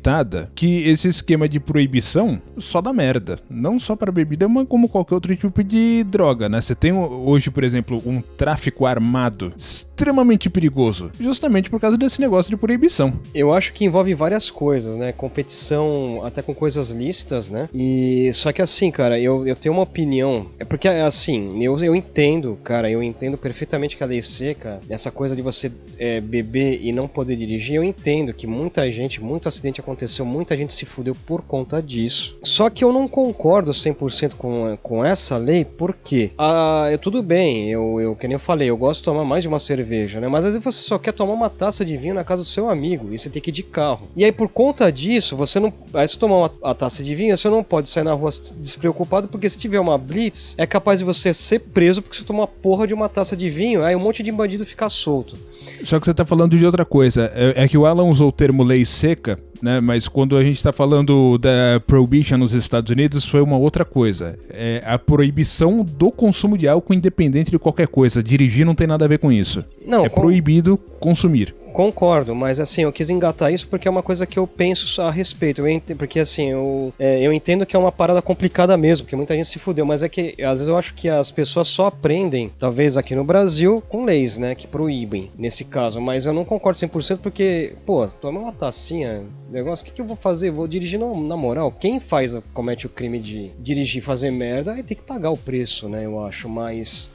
que esse esquema de proibição só dá merda. Não só para bebida, mas como qualquer outro tipo de droga, né? Você tem hoje, por exemplo, um tráfico armado extremamente perigoso, justamente por causa desse negócio de proibição. Eu acho que envolve várias coisas, né? Competição até com coisas lícitas, né? E só que assim, cara, eu tenho uma opinião. É porque, assim, eu entendo, cara, eu entendo perfeitamente que a lei seca, essa coisa de você beber e não poder dirigir, eu entendo que muita gente, muito acidente aconteceu, muita gente se fudeu por conta disso. Só que eu não concordo 100% com essa lei, porque tudo bem, que nem eu falei, eu gosto de tomar mais de uma cerveja, né? Mas às vezes você só quer tomar uma taça de vinho na casa do seu amigo, e você tem que ir de carro. E aí por conta disso, você não... Aí se tomar a taça de vinho, você não pode sair na rua despreocupado, porque se tiver uma blitz, é capaz de você ser preso porque você tomou uma porra de uma taça de vinho, aí um monte de bandido fica solto. Só que você tá falando de outra coisa. É que o Alan usou o termo lei seca, né? Mas quando a gente tá falando da prohibition nos Estados Unidos, foi uma outra coisa. É a proibição do consumo de álcool independente de qualquer coisa. Dirigir não tem nada a ver com isso. Não, proibido consumir. Concordo, mas assim, eu quis engatar isso porque é uma coisa que eu penso a respeito. Porque assim, eu entendo que é uma parada complicada mesmo, porque muita gente se fudeu, mas é que às vezes eu acho que as pessoas só aprendem, talvez aqui no Brasil, com leis, né, que proíbem, nesse caso. Mas eu não concordo 100% porque, pô, tomar uma tacinha, negócio, o que eu vou fazer? Vou dirigir na moral. Quem comete o crime de dirigir e fazer merda, aí tem que pagar o preço, né, eu acho, mas...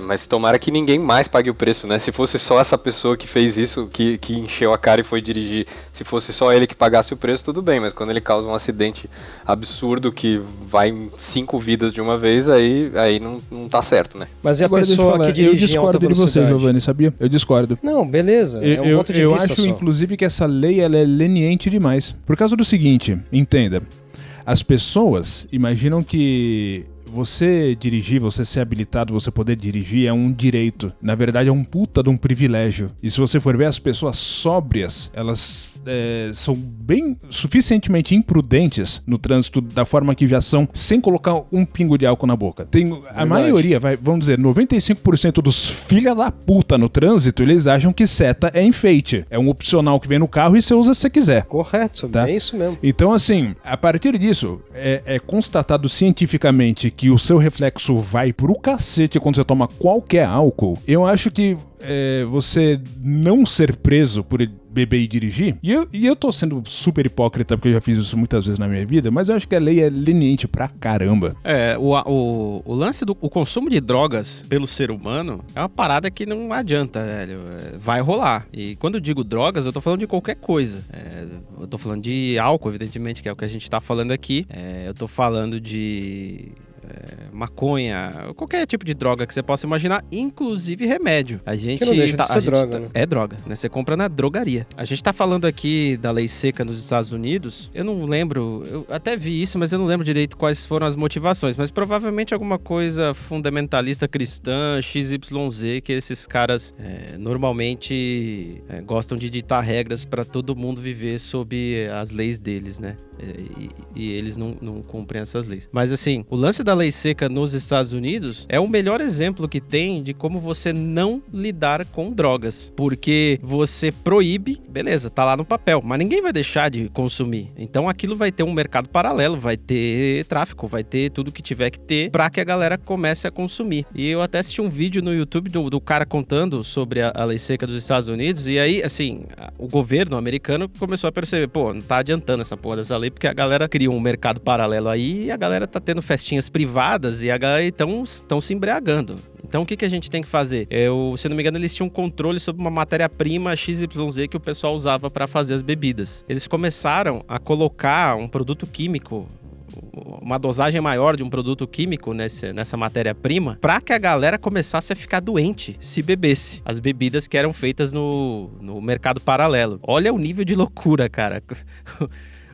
Mas tomara que ninguém mais pague o preço, né? Se fosse só essa pessoa que fez isso, que encheu a cara e foi dirigir, se fosse só ele que pagasse o preço, tudo bem, mas quando ele causa um acidente absurdo que vai em 5 vidas de uma vez, aí não tá certo, né? Mas é a pessoa que dirige em alta velocidade. Eu discordo de você, Giovanni, sabia? Eu discordo. Não, beleza, é um ponto de vista acho, só. Inclusive, que essa lei ela é leniente demais. Por causa do seguinte, entenda, as pessoas imaginam que... Você dirigir, você ser habilitado, você poder dirigir é um direito. Na verdade é um puta de um privilégio. E se você for ver as pessoas sóbrias, elas são bem suficientemente imprudentes no trânsito da forma que já são, sem colocar um pingo de álcool na boca. Tem a maioria, vamos dizer, 95% dos filha da puta no trânsito, eles acham que seta é enfeite. É um opcional que vem no carro e você usa se você quiser. Correto, tá? É isso mesmo. Então assim, a partir disso, é constatado cientificamente que o seu reflexo vai pro cacete quando você toma qualquer álcool. Eu acho que você não ser preso por beber e dirigir, e eu tô sendo super hipócrita porque eu já fiz isso muitas vezes na minha vida, mas eu acho que a lei é leniente pra caramba. O lance do consumo de drogas pelo ser humano é uma parada que não adianta, velho. Vai rolar. E quando eu digo drogas, eu tô falando de qualquer coisa. Eu tô falando de álcool, evidentemente, que é o que a gente tá falando aqui. Eu tô falando de... maconha, qualquer tipo de droga que você possa imaginar, inclusive remédio. A gente que não deixa de ser droga, né? É droga, né? Você compra na drogaria. A gente tá falando aqui da lei seca nos Estados Unidos. Eu não lembro, eu até vi isso, mas eu não lembro direito quais foram as motivações, mas provavelmente alguma coisa fundamentalista cristã, XYZ, que esses caras normalmente gostam de ditar regras pra todo mundo viver sob as leis deles, né? E eles não cumprem essas leis. Mas assim, o lance da lei seca nos Estados Unidos é o melhor exemplo que tem de como você não lidar com drogas. Porque você proíbe, beleza, tá lá no papel, mas ninguém vai deixar de consumir. Então aquilo vai ter um mercado paralelo, vai ter tráfico, vai ter tudo que tiver que ter pra que a galera comece a consumir. E eu até assisti um vídeo no YouTube do cara contando sobre a lei seca dos Estados Unidos, e aí, assim, o governo americano começou a perceber, pô, não tá adiantando essa porra dessa lei, porque a galera cria um mercado paralelo aí e a galera tá tendo festinhas privadas e a galera estão se embriagando. Então o que a gente tem que fazer? Se não me engano, eles tinham um controle sobre uma matéria-prima XYZ que o pessoal usava para fazer as bebidas. Eles começaram a colocar um produto químico, uma dosagem maior de um produto químico nessa matéria-prima, pra que a galera começasse a ficar doente se bebesse as bebidas que eram feitas no mercado paralelo. Olha o nível de loucura, cara.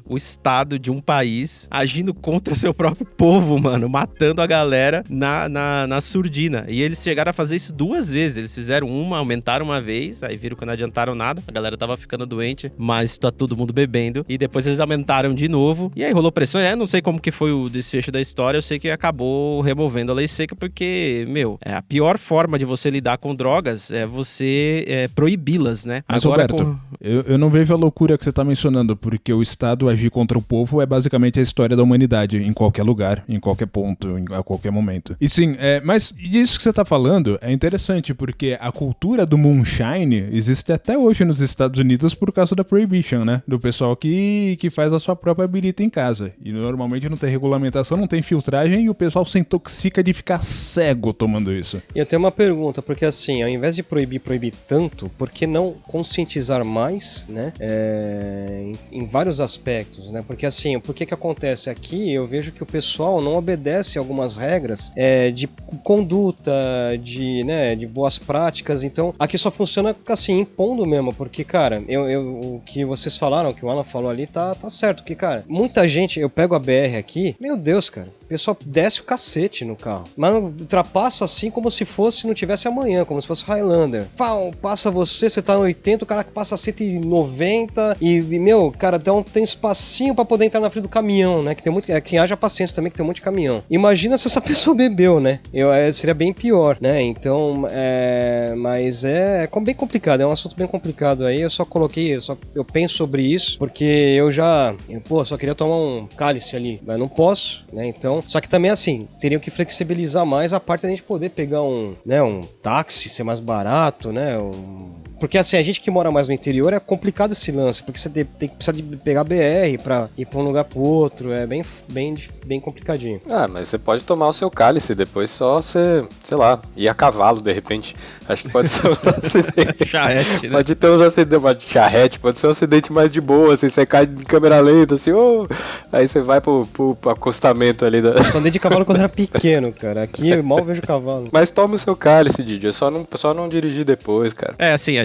O estado de um país agindo contra seu próprio povo, mano, matando a galera na surdina. E eles chegaram a fazer isso 2 vezes. Eles fizeram uma, aumentaram uma vez, aí viram que não adiantaram nada, a galera tava ficando doente, mas tá todo mundo bebendo. E depois eles aumentaram de novo, e aí rolou pressão. Não sei como que foi o desfecho da história, eu sei que acabou removendo a lei seca, porque, a pior forma de você lidar com drogas é você proibi-las, né? Mas, agora, Roberto, eu não vejo a loucura que você tá mencionando, porque o Estado agir contra o povo é basicamente a história da humanidade, em qualquer lugar, em qualquer ponto, a qualquer momento. E sim, mas isso que você tá falando é interessante, porque a cultura do moonshine existe até hoje nos Estados Unidos por causa da prohibition, né? Do pessoal que faz a sua própria birita em casa. E normalmente não tem regulamentação, não tem filtragem e o pessoal se intoxica de ficar cego tomando isso. E eu tenho uma pergunta, porque assim, ao invés de proibir tanto, por que não conscientizar mais, né? Em vários aspectos, né? Porque assim, por que acontece aqui? Eu vejo que o pessoal não obedece algumas regras de conduta, de boas práticas. Então, aqui só funciona assim, impondo mesmo, porque, cara, o que vocês falaram, o que o Alan falou ali, tá certo, que, cara, muita gente, eu pego a BR aqui, meu Deus, cara, o pessoal desce o cacete no carro, mas ultrapassa assim como se não tivesse amanhã, como se fosse Highlander. Passa você tá no 80, o cara passa 190 e meu, cara, tem espacinho pra poder entrar na frente do caminhão, né, que tem muito, quem haja paciência também, que tem um monte de caminhão. Imagina se essa pessoa bebeu, né, seria bem pior, né, então, mas é bem complicado, é um assunto bem complicado aí, eu penso sobre isso, porque eu só queria tomar um cálice ali, mas não posso, né, então, só que também assim, teriam que flexibilizar mais a parte da gente poder pegar um táxi, ser mais barato, né, porque assim, a gente que mora mais no interior é complicado esse lance, porque você precisa de pegar BR pra ir pra um lugar pro outro, é bem complicadinho. Mas você pode tomar o seu cálice, depois só você, sei lá, ir a cavalo de repente. Acho que pode ser um acidente. Charrete, né? Pode ter uns acidentes, uma charrete, pode ser um acidente mais de boa, assim, você cai em câmera lenta, assim, aí você vai pro acostamento ali da... Eu só andei de cavalo quando era pequeno, cara, aqui eu mal vejo cavalo. Mas toma o seu cálice, Didi, só não dirigir depois, cara. Assim,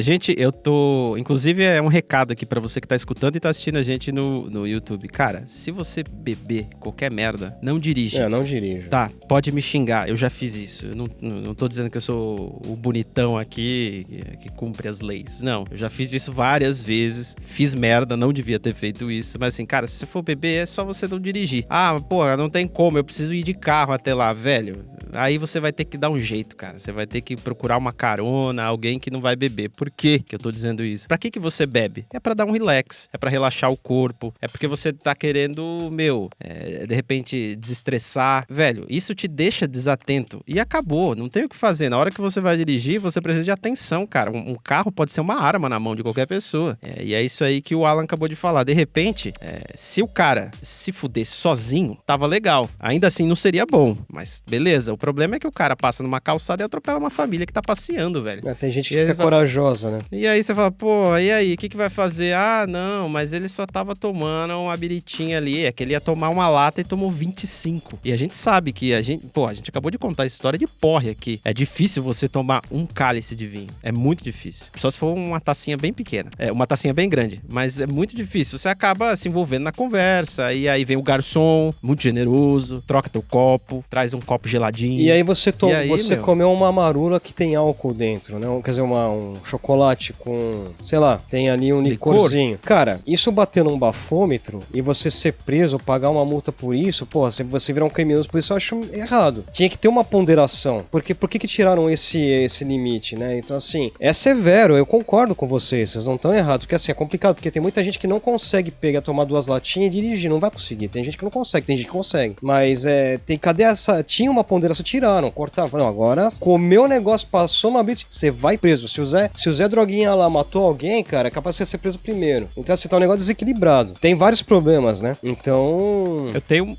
inclusive é um recado aqui pra você que tá escutando e tá assistindo a gente no YouTube. Cara, se você beber qualquer merda, não dirija. Não dirijo. Tá, pode me xingar, eu já fiz isso. Eu não tô dizendo que eu sou o bonitão aqui que cumpre as leis. Não, eu já fiz isso várias vezes. Fiz merda, não devia ter feito isso. Mas assim, cara, se você for beber, é só você não dirigir. Porra, não tem como, eu preciso ir de carro até lá, velho. Aí você vai ter que dar um jeito, cara. Você vai ter que procurar uma carona, alguém que não vai beber. Por que eu tô dizendo isso? Pra que você bebe? É pra dar um relax, é pra relaxar o corpo, é porque você tá querendo, de repente, desestressar. Velho, isso te deixa desatento. E acabou, não tem o que fazer. Na hora que você vai dirigir, você precisa de atenção, cara. Um carro pode ser uma arma na mão de qualquer pessoa. E é isso aí que o Alan acabou de falar. De repente, se o cara se fudesse sozinho, tava legal. Ainda assim, não seria bom, mas beleza. O problema é que o cara passa numa calçada e atropela uma família que tá passeando, velho. Tem gente que fica corajosa, né? E aí você fala, e aí, o que vai fazer? Não, mas ele só tava tomando uma biritinha ali, é que ele ia tomar uma lata e tomou 25. E a gente sabe que a gente acabou de contar a história de porre aqui. É difícil você tomar um cálice de vinho. É muito difícil. Só se for uma tacinha bem pequena. Uma tacinha bem grande, mas é muito difícil. Você acaba se envolvendo na conversa, e aí vem o garçom, muito generoso, troca teu copo, traz um copo geladinho. E aí você comeu uma marula que tem álcool dentro, né? Quer dizer, um chocolate com, sei lá, tem ali um licorzinho. Cara, isso bater num bafômetro e você ser preso, pagar uma multa por isso, se você virar um criminoso por isso, eu acho errado. Tinha que ter uma ponderação. Porque por que tiraram esse limite, né? Então, assim, é severo, eu concordo com vocês não estão errados, porque assim, é complicado, porque tem muita gente que não consegue tomar 2 latinhas e dirigir, não vai conseguir. Tem gente que não consegue, tem gente que consegue. Mas, cadê essa... Tinha uma ponderação, tiraram, cortaram. Não, agora, comeu o negócio, passou uma brita, você vai preso. Se o Zé Droguinha lá matou alguém, cara, é capaz de você ser preso primeiro. Então, assim, tá um negócio desequilibrado. Tem vários problemas, né? Então...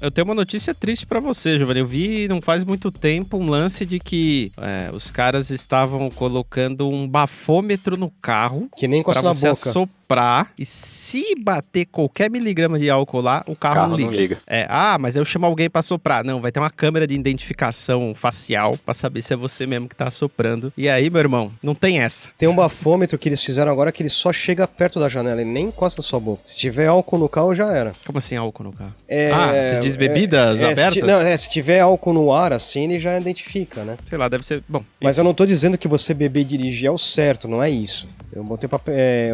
Eu tenho uma notícia triste pra você, Giovanni. Eu vi não faz muito tempo um lance de que os caras estavam colocando um bafômetro no carro que nem encosta pra na você boca. Assoprar, e se bater qualquer miligrama de álcool lá, o carro não liga. Mas eu chamo alguém pra assoprar. Não, vai ter uma câmera de identificação facial pra saber se é você mesmo que tá assoprando. E aí, meu irmão, não tem essa. Tem um bafômetro que eles fizeram agora que ele só chega perto da janela, ele nem encosta na sua boca. Se tiver álcool no carro, já era. Como assim álcool no carro? Você diz bebidas abertas? Se tiver álcool no ar, assim, ele já identifica, né? Sei lá, deve ser... Bom... Mas eu não tô dizendo que você beber e dirigir é o certo, não é isso. Eu botei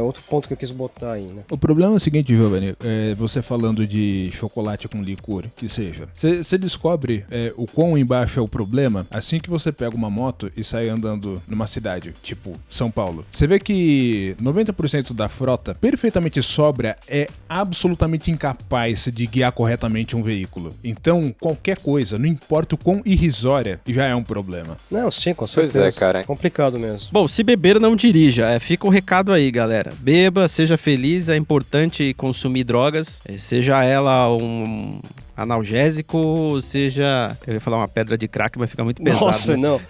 outro ponto que eu quis botar aí, né? O problema é o seguinte, Giovanni, você falando de chocolate com licor, que seja, você descobre o quão embaixo é o problema assim que você pega uma moto e sai andando numa cidade, tipo São Paulo. Você vê que 90% da frota perfeitamente sóbria é absolutamente incapaz de guiar corretamente um veículo. Então, qualquer coisa, não importa o quão irrisória, já é um problema. Não, sim, com certeza. Pois é, cara. Complicado mesmo. Bom, se beber, não dirija. Fica o recado aí, galera. Beba, seja feliz, é importante consumir drogas, seja ela um analgésico, seja... Eu ia falar uma pedra de crack, mas fica muito pesado. Nossa, né? não.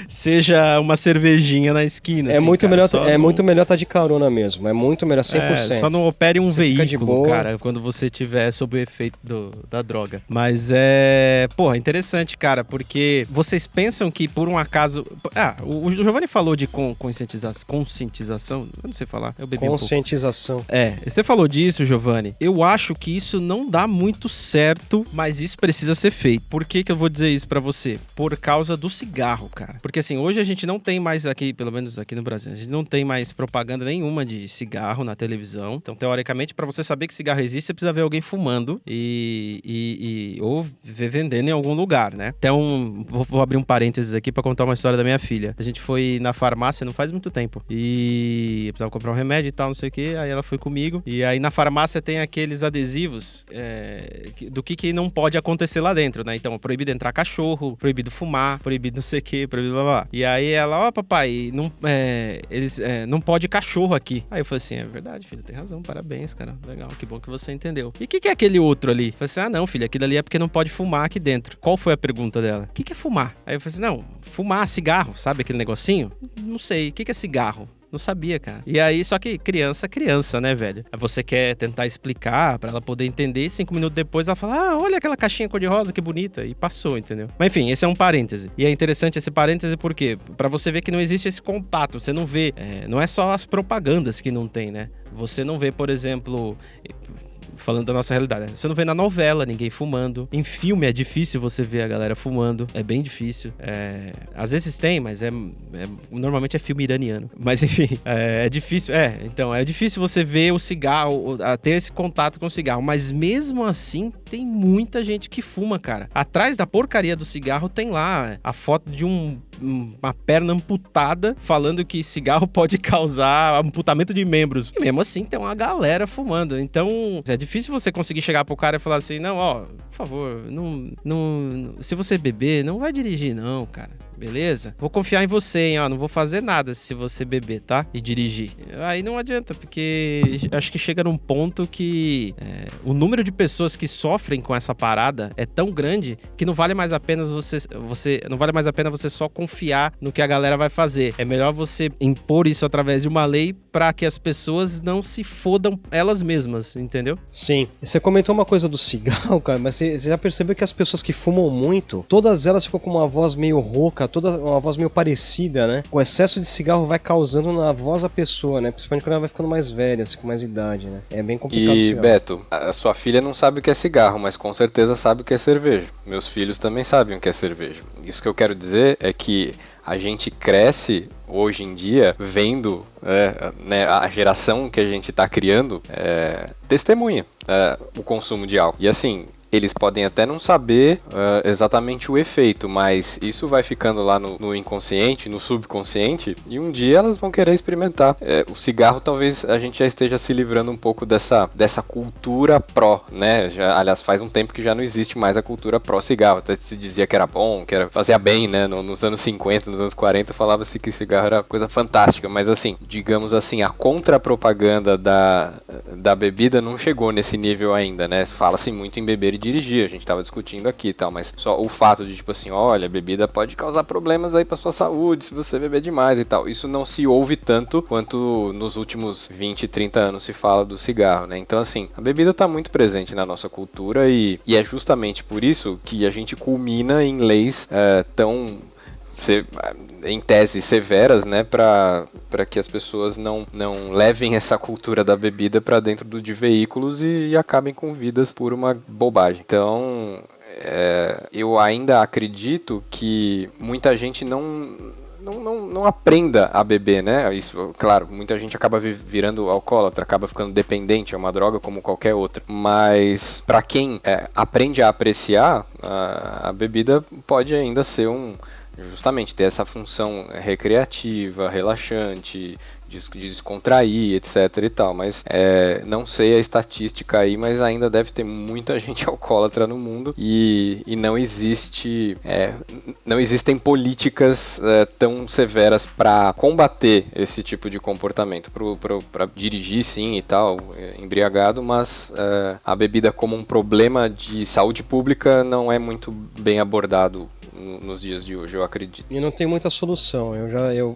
Seja uma cervejinha na esquina. É assim, muito cara, melhor, não... muito melhor tá de carona mesmo. É muito melhor, 100%. Só não opere um Você fica de veículo, boa. cara, quando você tiver sob o efeito da droga. Mas porra, interessante, cara, porque vocês pensam que por um acaso... o Giovanni falou de conscientização, eu não sei falar, eu bebi Conscientização. Você falou disso, Giovanni. Eu acho que isso não dá muito certo, mas isso precisa ser feito. Por que eu vou dizer isso pra você? Por causa do cigarro, cara. Porque assim, hoje a gente não tem mais aqui, pelo menos aqui no Brasil, a gente não tem mais propaganda nenhuma de cigarro na televisão. Então, teoricamente, pra você saber que cigarro existe, você precisa ver alguém fumando ou ver vendendo em algum lugar, né? Então, vou abrir um parênteses aqui pra contar uma história da minha filha. A gente foi na farmácia não faz muito tempo e eu precisava comprar um remédio e tal, não sei o que. Aí ela foi comigo e aí na farmácia tem aqueles adesivos do que não pode acontecer lá dentro, né? Então, proibido entrar cachorro, proibido fumar, proibido não sei o que, proibido blá blá. E aí ela, papai, não pode cachorro aqui. Aí eu falei assim, é verdade, filho, tem razão, parabéns, cara, legal, que bom que você entendeu. E o que é aquele outro ali? Eu falei assim, não, filho, aquilo ali é porque não pode fumar aqui dentro. Qual foi a pergunta dela? O que é fumar? Aí eu falei assim, não, fumar, cigarro, sabe aquele negocinho? Não sei, o que é cigarro? Não sabia, cara. E aí, só que criança, né, velho? Aí você quer tentar explicar pra ela poder entender, 5 minutos depois ela fala, olha aquela caixinha cor-de-rosa, que bonita. E passou, entendeu? Mas enfim, esse é um parêntese. E é interessante esse parêntese por quê? Pra você ver que não existe esse contato. Você não vê, não é só as propagandas que não tem, né? Você não vê, por exemplo... Falando da nossa realidade, você não vê na novela ninguém fumando. Em filme é difícil você ver a galera fumando. É bem difícil. Às vezes tem, mas normalmente é filme iraniano. Mas enfim, é difícil. Então, é difícil você ver o cigarro, ter esse contato com o cigarro. Mas mesmo assim, tem muita gente que fuma, cara. Atrás da porcaria do cigarro tem lá a foto de uma perna amputada, falando que cigarro pode causar amputamento de membros. E mesmo assim, tem uma galera fumando. Então, é difícil você conseguir chegar pro cara e falar assim, não, por favor, se você beber, não vai dirigir não, cara. Beleza? Vou confiar em você, hein? Não vou fazer nada se você beber, tá? E dirigir. Aí não adianta, porque acho que chega num ponto que o número de pessoas que sofrem com essa parada é tão grande que não vale mais a pena você só confiar no que a galera vai fazer. É melhor você impor isso através de uma lei pra que as pessoas não se fodam elas mesmas, entendeu? Sim. Você comentou uma coisa do cigarro, cara, mas você já percebeu que as pessoas que fumam muito, todas elas ficam com uma voz meio rouca, toda uma voz meio parecida, né? O excesso de cigarro vai causando na voz da pessoa, né? Principalmente quando ela vai ficando mais velha, assim, com mais idade, né? É bem complicado. E, Beto, a sua filha não sabe o que é cigarro, mas com certeza sabe o que é cerveja. Meus filhos também sabem o que é cerveja. Isso que eu quero dizer é que a gente cresce hoje em dia vendo a geração que a gente está criando testemunha o consumo de álcool. E assim, eles podem até não saber exatamente o efeito, mas isso vai ficando lá no inconsciente, no subconsciente, e um dia elas vão querer experimentar. O cigarro talvez a gente já esteja se livrando um pouco dessa cultura pró, né? Aliás, faz um tempo que já não existe mais a cultura pró-cigarro. Até se dizia que era bom, que fazia bem, né? Nos anos 50, nos anos 40, falava-se que cigarro era coisa fantástica, mas assim, digamos assim, a contra-propaganda da bebida não chegou nesse nível ainda, né? Fala-se muito em beber e dirigir, a gente tava discutindo aqui e tal, mas só o fato de, tipo assim, olha, a bebida pode causar problemas aí pra sua saúde se você beber demais e tal, isso não se ouve tanto quanto nos últimos 20, 30 anos se fala do cigarro, né? Então, assim, a bebida tá muito presente na nossa cultura e é justamente por isso que a gente culmina em leis tão... em tese severas, né, para que as pessoas não levem essa cultura da bebida para dentro de veículos e acabem com vidas por uma bobagem. Então, eu ainda acredito que muita gente não não aprenda a beber, né? Isso, claro, muita gente acaba virando alcoólatra, acaba ficando dependente, é uma droga como qualquer outra. Mas para quem aprende a apreciar, a bebida pode ainda ser justamente ter essa função recreativa, relaxante, de descontrair, etc e tal, mas não sei a estatística aí, mas ainda deve ter muita gente alcoólatra no mundo e não existem políticas tão severas para combater esse tipo de comportamento, para dirigir sim e tal, embriagado, mas a bebida como um problema de saúde pública não é muito bem abordado nos dias de hoje, eu acredito. E não tem muita solução.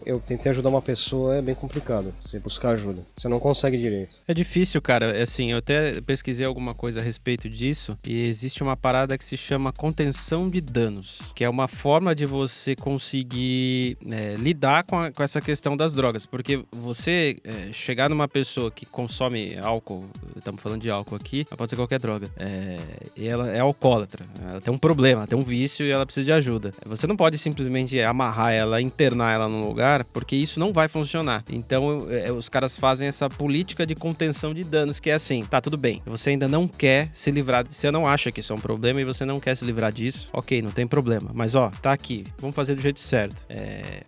Eu tentei ajudar uma pessoa, é bem complicado você buscar ajuda. Você não consegue direito. É difícil, cara. Assim, eu até pesquisei alguma coisa a respeito disso e existe uma parada que se chama contenção de danos, que é uma forma de você conseguir lidar com essa questão das drogas. Porque você chegar numa pessoa que consome álcool, estamos falando de álcool aqui, mas pode ser qualquer droga, e ela é alcoólatra, ela tem um problema, ela tem um vício e ela precisa de ajuda. Você não pode simplesmente amarrar ela, internar ela num lugar, porque isso não vai funcionar. Então, os caras fazem essa política de contenção de danos, que é assim, tá, tudo bem, você ainda não quer se livrar, você não acha que isso é um problema e você não quer se livrar disso, ok, não tem problema, mas ó, tá aqui, vamos fazer do jeito certo.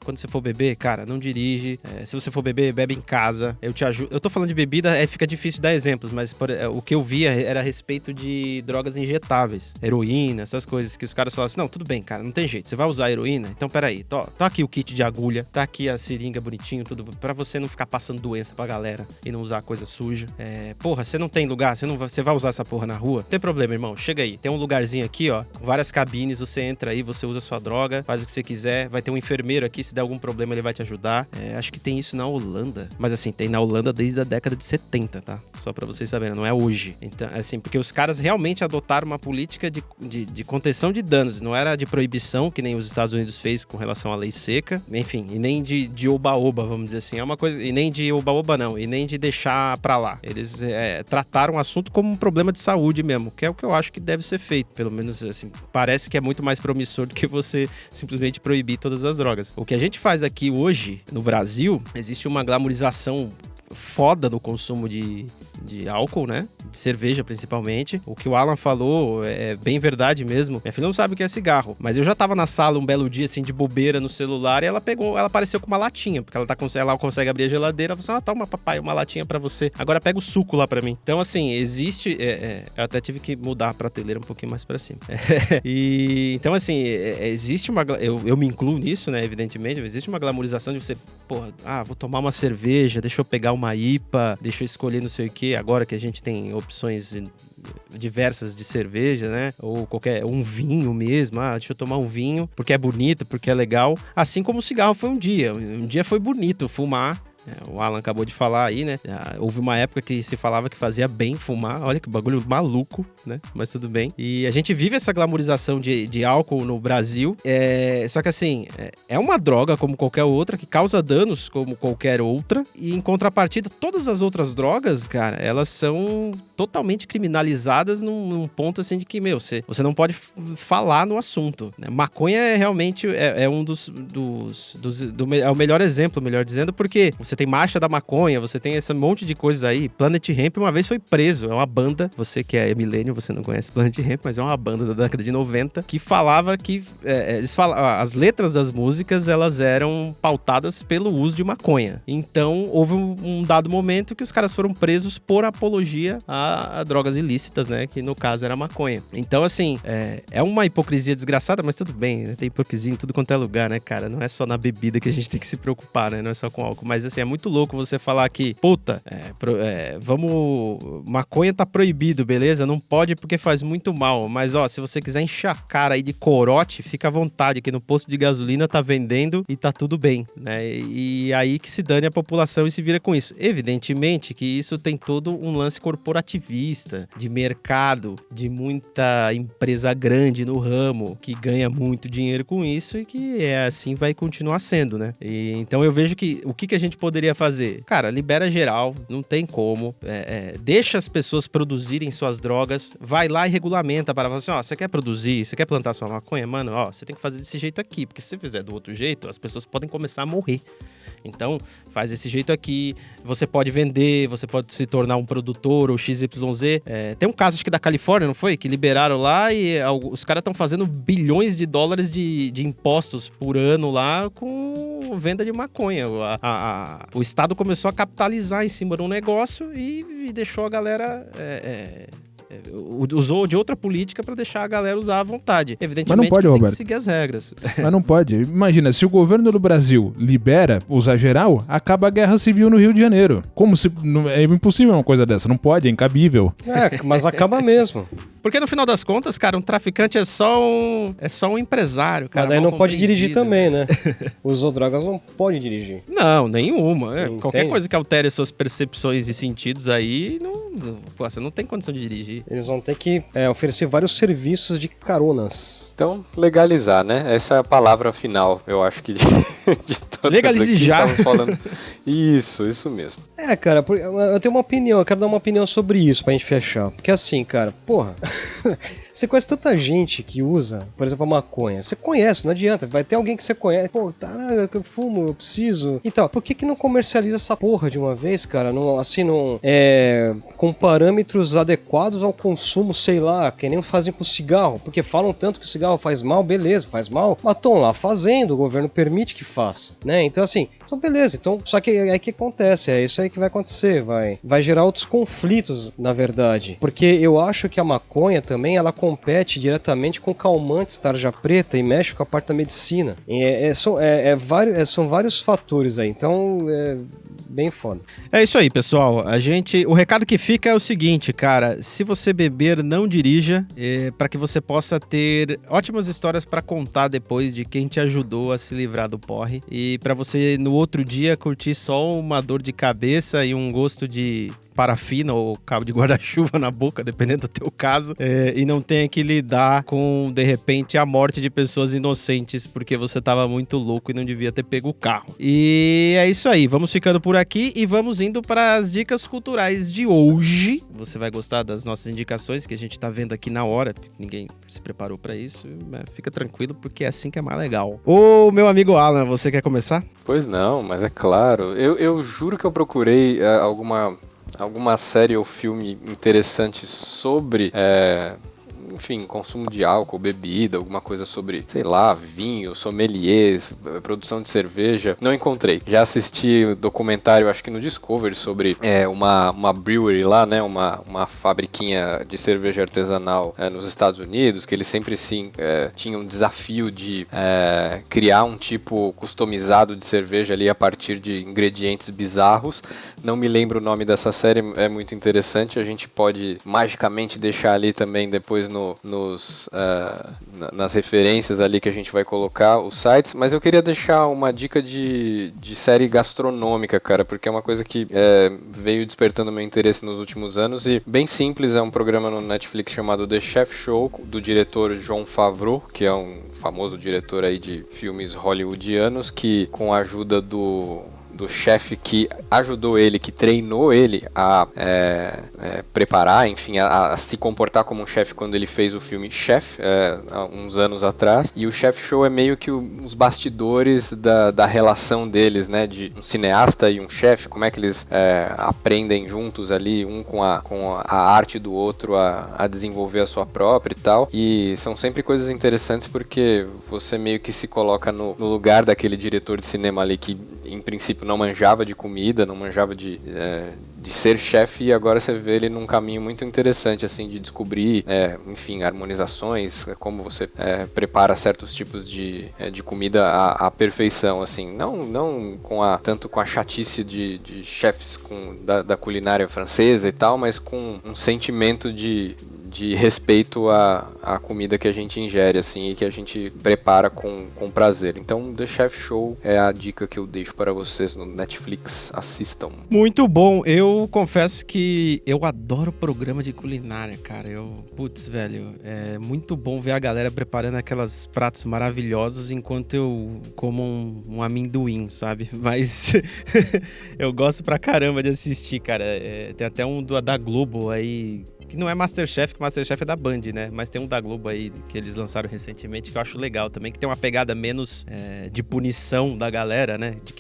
Quando você for beber, cara, não dirige, se você for beber, bebe em casa, eu te ajudo. Eu tô falando de bebida, fica difícil dar exemplos, mas o que eu via era a respeito de drogas injetáveis, heroína, essas coisas que os caras falavam assim, não, tudo bem, cara, não tem jeito, você vai usar heroína? Então peraí, tá aqui o kit de agulha, tá aqui a seringa bonitinho, tudo, pra você não ficar passando doença pra galera e não usar coisa suja. Porra, você não tem lugar, você vai usar essa porra na rua? Não tem problema, irmão, chega aí, tem um lugarzinho aqui, ó, com várias cabines, você entra aí, você usa sua droga, faz o que você quiser, vai ter um enfermeiro aqui, se der algum problema ele vai te ajudar. Acho que tem isso na Holanda, mas assim, tem na Holanda desde a década de 70, tá? Só pra vocês saberem, não é hoje. Então, assim, porque os caras realmente adotaram uma política de contenção de danos, não era de proibição, que nem os Estados Unidos fez com relação à lei seca, enfim, e nem de oba-oba, vamos dizer assim, é uma coisa, e nem de oba-oba não, e nem de deixar pra lá. Eles trataram o assunto como um problema de saúde mesmo, que é o que eu acho que deve ser feito, pelo menos assim, parece que é muito mais promissor do que você simplesmente proibir todas as drogas. O que a gente faz aqui hoje, no Brasil, existe uma glamorização foda no consumo de álcool, né? De cerveja, principalmente. O que o Alan falou é bem verdade mesmo. Minha filha não sabe o que é cigarro, mas eu já tava na sala um belo dia, assim, de bobeira no celular e ela apareceu com uma latinha, porque ela consegue abrir a geladeira, ela falou assim, toma papai, uma latinha pra você. Agora pega o suco lá pra mim. Então, assim, existe... eu até tive que mudar a prateleira um pouquinho mais pra cima. Então, assim, existe uma... Eu me incluo nisso, né? Evidentemente, existe uma glamorização de você, porra, vou tomar uma cerveja, deixa eu pegar uma IPA, deixa eu escolher não sei o que, agora que a gente tem opções diversas de cerveja, né? Ou um vinho mesmo, deixa eu tomar um vinho, porque é bonito, porque é legal. Assim como o cigarro foi um dia foi bonito fumar. O Alan acabou de falar aí, né? Houve uma época que se falava que fazia bem fumar. Olha que bagulho maluco, né? Mas tudo bem. E a gente vive essa glamorização de álcool no Brasil. Só que assim, é uma droga como qualquer outra, que causa danos como qualquer outra. E em contrapartida, todas as outras drogas, cara, elas são totalmente criminalizadas num ponto assim de que, você não pode falar no assunto, né? Maconha é realmente um é o melhor exemplo, melhor dizendo, porque você tem Marcha da Maconha, você tem esse monte de coisas aí. Planet Hemp uma vez foi preso, é uma banda, você que é milênio, você não conhece Planet Hemp, mas é uma banda da década de 90, que falava que, as letras das músicas, elas eram pautadas pelo uso de maconha. Então, houve um dado momento que os caras foram presos por apologia a drogas ilícitas, né, que no caso era maconha. Então, assim, é uma hipocrisia desgraçada, mas tudo bem, né? Tem hipocrisia em tudo quanto é lugar, né, cara? Não é só na bebida que a gente tem que se preocupar, né? Não é só com álcool, mas assim, é muito louco você falar que, puta, maconha tá proibido, beleza? Não pode porque faz muito mal, mas ó, se você quiser encher a cara aí de corote, fica à vontade, que no posto de gasolina tá vendendo e tá tudo bem, né? E aí que se dane a população e se vira com isso. Evidentemente que isso tem todo um lance corporativo corporativista, de mercado, de muita empresa grande no ramo, que ganha muito dinheiro com isso e que assim vai continuar sendo, né? Então eu vejo que o que a gente poderia fazer? Cara, libera geral, não tem como, deixa as pessoas produzirem suas drogas, vai lá e regulamenta para falar assim, ó, você quer produzir, você quer plantar sua maconha? Mano, ó, você tem que fazer desse jeito aqui, porque se você fizer do outro jeito, as pessoas podem começar a morrer. Então, faz desse jeito aqui, você pode vender, você pode se tornar um produtor ou XYZ. Tem um caso, acho que da Califórnia, não foi? Que liberaram lá e os caras estão fazendo bilhões de dólares de impostos por ano lá com venda de maconha. O Estado começou a capitalizar em cima de um negócio e deixou a galera... usou de outra política pra deixar a galera usar à vontade. Evidentemente, mas não pode, tem Roberto, que seguir as regras. Mas não pode. Imagina, se o governo do Brasil libera usar geral, acaba a guerra civil no Rio de Janeiro. Como se... É impossível uma coisa dessa. Não pode, é incabível. Mas acaba mesmo. Porque no final das contas, cara, um traficante é só um empresário, cara. Mas daí não pode dirigir também, né? Usou drogas, não pode dirigir. Não, nenhuma. Qualquer Entende? coisa que altere suas percepções e sentidos aí, você não tem condição de dirigir. Eles vão ter que oferecer vários serviços de caronas. Então, legalizar, né? Essa é a palavra final, eu acho que de todas Legalize aqui já. estavam falando. Isso mesmo. Cara, eu tenho uma opinião, eu quero dar uma opinião sobre isso pra gente fechar. Porque assim, cara, porra, você conhece tanta gente que usa, por exemplo, a maconha. Você conhece, não adianta, vai ter alguém que você conhece. Pô, tá, eu fumo, eu preciso. Então, por que não comercializa essa porra de uma vez, cara? Com parâmetros adequados ao consumo, sei lá, que nem fazem com cigarro. Porque falam tanto que o cigarro faz mal, beleza, faz mal. Mas estão lá fazendo, o governo permite que faça, né? Então assim, beleza, só que aí que acontece, é isso aí que vai acontecer, vai gerar outros conflitos, na verdade, porque eu acho que a maconha também, ela compete diretamente com calmantes, tarja preta, e mexe com a parte da medicina, são vários fatores aí, então bem foda. É isso aí, pessoal, o recado que fica é o seguinte, cara, se você beber, não dirija, para que você possa ter ótimas histórias para contar depois de quem te ajudou a se livrar do porre, e para você no outro dia curtir só uma dor de cabeça e um gosto de parafina ou cabo de guarda-chuva na boca, dependendo do teu caso, e não tenha que lidar com, de repente, a morte de pessoas inocentes porque você tava muito louco e não devia ter pego o carro. E é isso aí, vamos ficando por aqui e vamos indo para as dicas culturais de hoje. Você vai gostar das nossas indicações que a gente tá vendo aqui na hora, ninguém se preparou para isso, fica tranquilo porque é assim que é mais legal. Ô, meu amigo Alan, você quer começar? Pois não, mas é claro, eu juro que eu procurei alguma série ou filme interessante sobre, enfim, consumo de álcool, bebida, alguma coisa sobre, sei lá, vinho, sommeliers, produção de cerveja. Não encontrei. Já assisti documentário, acho que no Discovery, sobre uma brewery lá, né, uma fabriquinha de cerveja artesanal nos Estados Unidos, que eles sempre tinham um desafio de criar um tipo customizado de cerveja ali a partir de ingredientes bizarros. Não me lembro o nome dessa série, é muito interessante. A gente pode magicamente deixar ali também depois nas referências ali que a gente vai colocar os sites, mas eu queria deixar uma dica de série gastronômica, cara, porque é uma coisa que veio despertando meu interesse nos últimos anos e bem simples, é um programa no Netflix chamado The Chef Show, do diretor Jon Favreau, que é um famoso diretor aí de filmes hollywoodianos, que com a ajuda do chefe que ajudou ele, que treinou ele a preparar, enfim, a se comportar como um chefe quando ele fez o filme Chef, há uns anos atrás. E o Chef Show é meio que os bastidores da relação deles, né, de um cineasta e um chefe, como é que eles aprendem juntos ali, um com a arte do outro a desenvolver a sua própria e tal. E são sempre coisas interessantes porque você meio que se coloca no lugar daquele diretor de cinema ali que, em princípio, não manjava de comida, não manjava de ser chefe, e agora você vê ele num caminho muito interessante, assim, de descobrir, enfim, harmonizações, como você prepara certos tipos de comida à perfeição, assim, não tanto com a chatice de chefes da culinária francesa e tal, mas com um sentimento de de respeito à comida que a gente ingere, assim, e que a gente prepara com prazer. Então, The Chef Show é a dica que eu deixo para vocês no Netflix. Assistam. Muito bom. Eu confesso que eu adoro programa de culinária, cara. Putz, velho, é muito bom ver a galera preparando aquelas pratos maravilhosos enquanto eu como um amendoim, sabe? Mas eu gosto pra caramba de assistir, cara. Tem até um da Globo aí, que não é Masterchef, que Masterchef é da Band, né? Mas tem um da Globo aí que eles lançaram recentemente que eu acho legal também, que tem uma pegada menos de punição da galera, né? De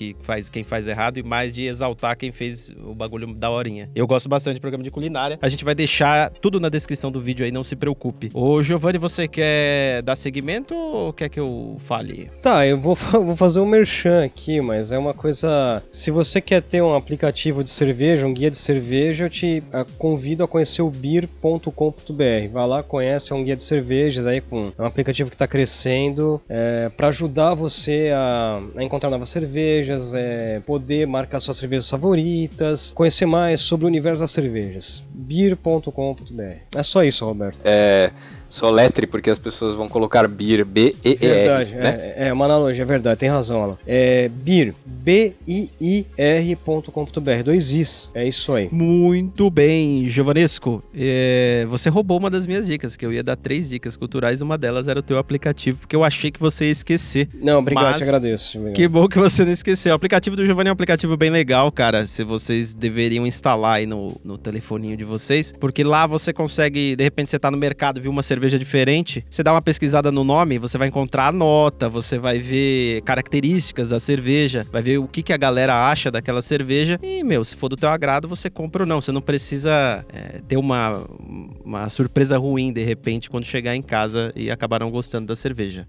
quem faz errado e mais de exaltar quem fez o bagulho daorinha. Eu gosto bastante de programa de culinária. A gente vai deixar tudo na descrição do vídeo aí, não se preocupe. Ô, Giovanni, você quer dar seguimento ou quer que eu fale? Tá, eu vou fazer um merchan aqui, mas é uma coisa... Se você quer ter um aplicativo de cerveja, um guia de cerveja, eu te convido a conhecer o beer.com.br. Vai lá, conhece, é um guia de cervejas aí, é um aplicativo que está crescendo para ajudar você a encontrar novas cervejas, poder marcar suas cervejas favoritas, conhecer mais sobre o universo das cervejas. beer.com.br. É só isso, Roberto. Soletre, porque as pessoas vão colocar beer, B-E-E-R. Verdade, né? é uma analogia, é verdade, tem razão, Alan. Beer, B-I-I-R.com.br, 2 Is, é isso aí. Muito bem, Giovanesco, você roubou uma das minhas dicas, que eu ia dar 3 dicas culturais, uma delas era o teu aplicativo, porque eu achei que você ia esquecer. Não, obrigado, te agradeço. Obrigado. Que bom que você não esqueceu. O aplicativo do Giovanni é um aplicativo bem legal, cara, se vocês deveriam instalar aí no telefoninho de vocês, porque lá você consegue, de repente você tá no mercado, viu uma cerveja diferente, você dá uma pesquisada no nome, você vai encontrar a nota, você vai ver características da cerveja, vai ver o que a galera acha daquela cerveja e, se for do teu agrado, você compra ou não. Você não precisa ter uma surpresa ruim, de repente, quando chegar em casa e acabar não gostando da cerveja.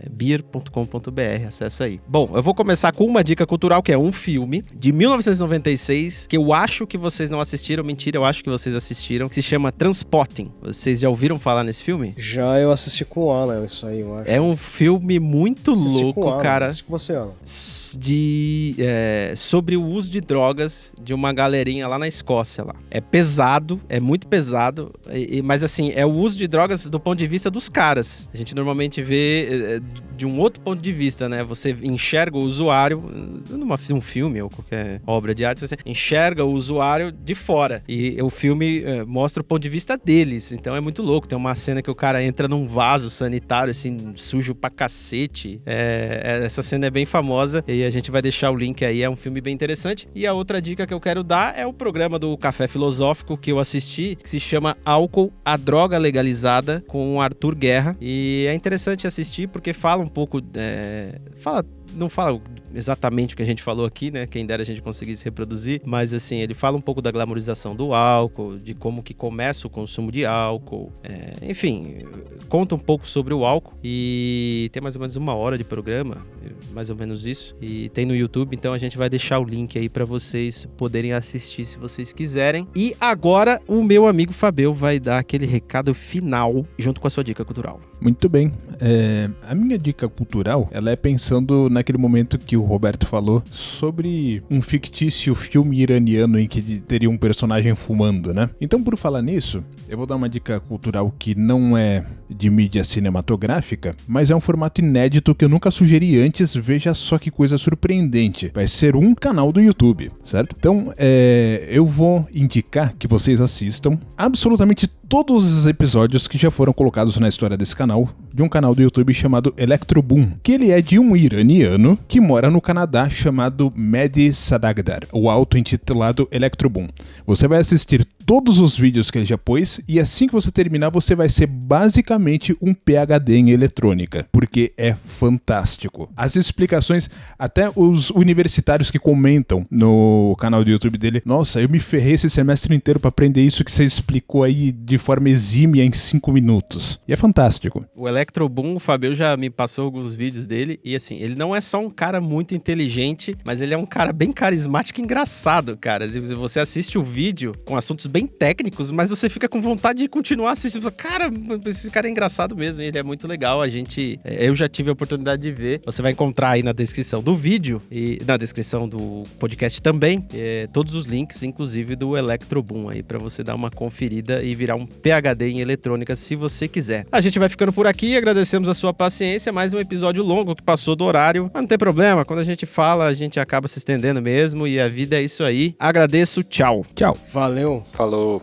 beer.com.br, acessa aí. Bom, eu vou começar com uma dica cultural, que é um filme de 1996, que eu acho que vocês não assistiram, mentira, eu acho que vocês assistiram, que se chama Transpotting. Vocês já ouviram falar nesse filme? Já, eu assisti com o Alan, isso aí, eu acho. É um filme muito louco, Alan, cara. assisti com você, Alan. Sobre o uso de drogas de uma galerinha lá na Escócia. Lá. É pesado, é muito pesado, mas assim, é o uso de drogas do ponto de vista dos caras. A gente normalmente vê de um outro ponto de vista, né? Você enxerga o usuário, num filme ou qualquer obra de arte, você enxerga o usuário de fora. E o filme mostra o ponto de vista deles. Então é muito louco. Tem uma cena que o cara entra num vaso sanitário, assim, sujo pra cacete. Essa cena é bem famosa e a gente vai deixar o link aí. É um filme bem interessante. E a outra dica que eu quero dar é o programa do Café Filosófico que eu assisti, que se chama Álcool, a Droga Legalizada, com o Arthur Guerra. E é interessante assistir porque fala um pouco... não fala exatamente o que a gente falou aqui, né? Quem dera a gente conseguisse reproduzir, mas assim, ele fala um pouco da glamorização do álcool, de como que começa o consumo de álcool, enfim, conta um pouco sobre o álcool e tem mais ou menos 1 hora de programa, mais ou menos isso, e tem no YouTube, então a gente vai deixar o link aí pra vocês poderem assistir se vocês quiserem. E agora o meu amigo Fabio vai dar aquele recado final junto com a sua dica cultural. Muito bem. A minha dica cultural, ela é pensando naquele momento que o Roberto falou sobre um fictício filme iraniano em que teria um personagem fumando, né? Então, por falar nisso, eu vou dar uma dica cultural que não é de mídia cinematográfica, mas é um formato inédito que eu nunca sugeri antes. Veja só que coisa surpreendente. Vai ser um canal do YouTube, certo? Então, eu vou indicar que vocês assistam absolutamente todos os episódios que já foram colocados na história desse canal, de um canal do YouTube chamado Electroboom, que ele é de um iraniano que mora no Canadá chamado Mehdi Sadaghdar, o auto-intitulado Electroboom. Você vai assistir todos os vídeos que ele já pôs e assim que você terminar você vai ser basicamente um PhD em eletrônica, porque é fantástico. As explicações, até os universitários que comentam no canal do YouTube dele, nossa, eu me ferrei esse semestre inteiro para aprender isso que você explicou aí de forma exímia em 5 minutos. E é fantástico. O Electroboom, o Fabio já me passou alguns vídeos dele e assim, ele não é só um cara muito inteligente, mas ele é um cara bem carismático e engraçado, cara. Se você assiste o vídeo com assuntos bem bem técnicos, mas você fica com vontade de continuar assistindo. Cara, esse cara é engraçado mesmo, ele é muito legal. Eu já tive a oportunidade de ver. Você vai encontrar aí na descrição do vídeo e na descrição do podcast também, todos os links, inclusive do Electroboom aí, pra você dar uma conferida e virar um PhD em eletrônica se você quiser. A gente vai ficando por aqui, agradecemos a sua paciência, mais um episódio longo que passou do horário, mas não tem problema, quando a gente fala, a gente acaba se estendendo mesmo e a vida é isso aí. Agradeço, tchau. Tchau. Valeu. Falou.